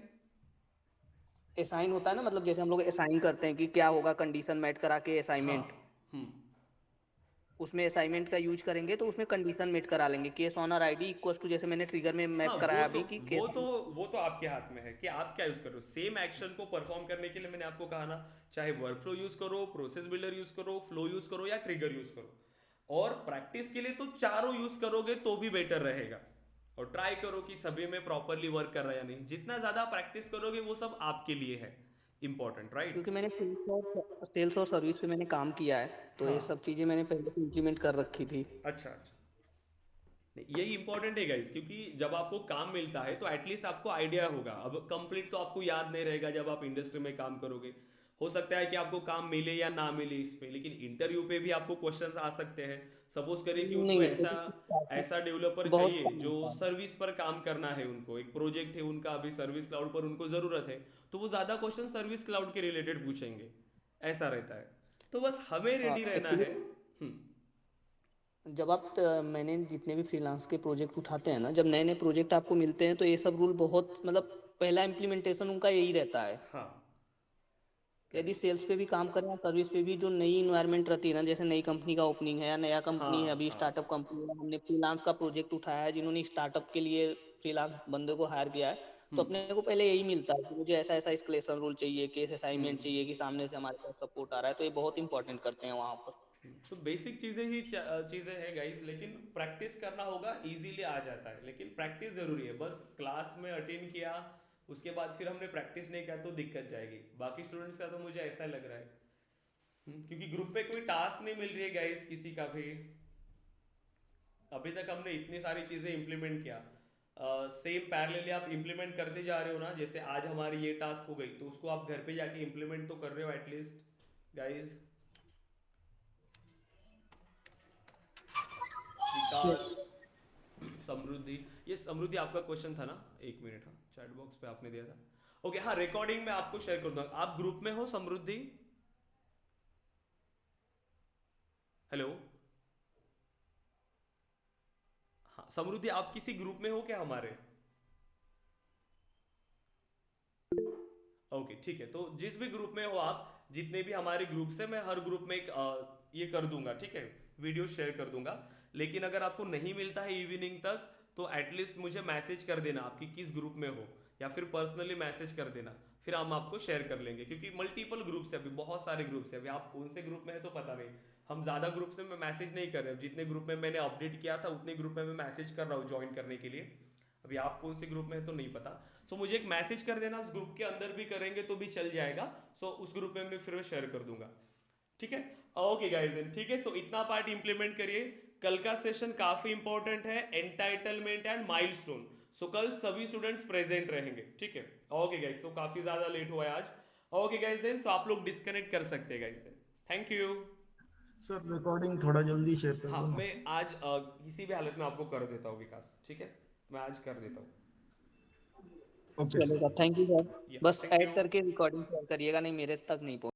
असाइन होता है ना, मतलब जैसे हम लोग असाइन करते हैं कि क्या होगा, कंडीशन मैच करा के हाँ, असाइनमेंट, उसमें असाइनमेंट का यूज करेंगे तो उसमें कंडीशन मेट करा लेंगे, case owner ID equals to, जैसे मैंने ट्रिगर में हाँ, मैप वो कराया तो अभी कि वो केस। तो वो तो आपके हाथ में है कि आप क्या यूज कर रहे हो। सेम एक्शन को परफॉर्म करने के लिए मैंने आपको कहा ना, चाहे वर्कफ्लो यूज करो, प्रोसेस बिल्डर यूज करो, फ्लो यूज करो या ट्रिगर यूज करो, और प्रैक्टिस के लिए तो चारों यूज करोगे तो भी बेटर रहेगा। और ट्राई करो कि सभी में प्रॉपरली वर्क कर रहा है या नहीं, जितना ज्यादा प्रैक्टिस करोगे वो सब आपके लिए है इंपॉर्टेंट, राइट? क्योंकि मैंने सेल्स और सर्विस पे मैंने काम किया है, तो ये हाँ, सब चीजें मैंने पहले से इम्प्लीमेंट कर रखी थी। अच्छा अच्छा, नहीं, यही इंपॉर्टेंट है गाइस, क्योंकि जब आपको काम मिलता है तो एटलीस्ट आपको आइडिया होगा। अब कंप्लीट तो आपको याद नहीं रहेगा जब आप इंडस्ट्री में काम करोगे, हो सकता है कि आपको काम मिले या ना मिले इस पे, लेकिन इंटरव्यू पे भी आपको क्वेश्चंस आ सकते हैं। सपोज करिए कि नहीं उनको नहीं, ऐसा ऐसा डेवलपर बहुत चाहिए कम जो होता है। सर्विस पर काम करना है, उनको एक प्रोजेक्ट है उनका अभी सर्विस क्लाउड पर उनको जरूरत है, तो वो ज्यादा क्वेश्चन सर्विस क्लाउड के रिलेटेड पूछेंगे, ऐसा रहता है। तो बस हमें रेडी रहना एक्चुअली है। हम्म, जब आप मैंने जितने भी फ्रीलांस के प्रोजेक्ट उठाते हैं ना, जब नए नए प्रोजेक्ट आपको मिलते हैं तो ये सब रूल बहुत मतलब पहला इम्प्लीमेंटेशन उनका यही रहता है। हाँ यदि करेक्ट। सेल्स पे भी काम करें या सर्विस पे भी, जो नई इन्वायरमेंट रहती है ना, जैसे नई कंपनी का ओपनिंग है या नया कंपनी है, हाँ अभी हाँ। स्टार्टअप कंपनी है, हमने फ्रीलांस का प्रोजेक्ट उठाया है, जिन्होंने स्टार्टअप के लिए फ्रीलांस बंदे को हायर किया है, तो हम्म अपने को पहले यही मिलता है कि मुझे ऐसा ऐसा एस्केलेशन रूल चाहिए, केस असाइनमेंट हम्म। चाहिए कि सामने से हमारे पास सपोर्ट आ रहा है, तो ये बहुत इंपॉर्टेंट करते हैं वहाँ पर। तो बेसिक चीज़ें ही चीज़ें हैं गाइस, लेकिन प्रैक्टिस करना होगा, इजीली आ जाता है, लेकिन प्रैक्टिस ज़रूरी है। बस क्लास में अटेंड किया, उसके बाद फिर हमने प्रैक्टिस नहीं किया तो दिक्कत जाएगी। बाकी स्टूडेंट्स का तो मुझे ऐसा लग रहा है। क्योंकि ग्रुप पे कोई टास्क नहीं मिल रही है गाइस किसी का भी। अभी तक हमने इतनी सारी चीज़ें इंप्लीमेंट किया, सेम पैरेलली आप इंप्लीमेंट करते जा रहे हो ना। जैसे आज हमारी ये टास्क हो गई, तो उसको आप घर पे जाके इंप्लीमेंट तो कर रहे हो एटलीस्ट गाइस। विकास, समृद्धि, ये समृद्धि आपका क्वेश्चन था ना? एक मिनट, हाँ चैट बॉक्स पे आपने दिया था। ओके हाँ, रिकॉर्डिंग में आपको शेयर कर दूंगा। आप ग्रुप में हो समृद्धि? हेलो, हाँ समृद्धि, आप किसी ग्रुप में हो क्या हमारे? ओके ठीक है, तो जिस भी ग्रुप में हो आप, जितने भी हमारे ग्रुप से, मैं हर ग्रुप में एक ये कर दूंगा, ठीक है, वीडियो शेयर कर दूंगा। लेकिन अगर आपको नहीं मिलता है इवनिंग तक, तो एटलीस्ट मुझे मैसेज कर देना आपकी किस ग्रुप में हो, या फिर पर्सनली मैसेज कर देना, फिर हम आपको शेयर कर लेंगे। क्योंकि मल्टीपल ग्रुप्स है, अभी बहुत सारे ग्रुप्स है। अभी आप कौन से ग्रुप में है तो पता नहीं। हम ज़्यादा ग्रुप से मैं मैसेज नहीं कर रहे। जितने ग्रुप में मैंने अपडेट किया था उतने ग्रुप में मैं मैसेज कर रहा हूँ ज्वाइन करने के लिए। अभी आप कौन से ग्रुप में है तो नहीं पता। सो मुझे एक मैसेज कर देना, उस ग्रुप के अंदर भी करेंगे तो भी चल जाएगा। सो उस ग्रुप में मैं फिर शेयर कर दूंगा, ठीक है? ओके गाइस देन, ठीक है। सो इतना पार्ट इंप्लीमेंट करिए। कल का सेशन काफी इंपॉर्टेंट है, एंटाइटलमेंट एंड माइलस्टोन। सो कल सभी स्टूडेंट्स प्रेजेंट रहेंगे, ठीक है? ओके गाइस, सो काफी ज्यादा लेट हुआ है आज। ओके गाइस देन, सो आप लोग डिस्कनेक्ट कर सकते हैं guys then. Thank you. Sir recording थोड़ा जल्दी शेयर कर हाँ दो ना। मैं आज किसी भी हालत में आपको कर देता हूँ विकास, ठीक है? मैं आज कर देता हूँ। Okay sir. चलेगा, थैंक यू सर। या बस थैंक ऐड यू। करके रिकॉर्डिंग शेयर करिएगा, नहीं मेरे तक नहीं पहुंच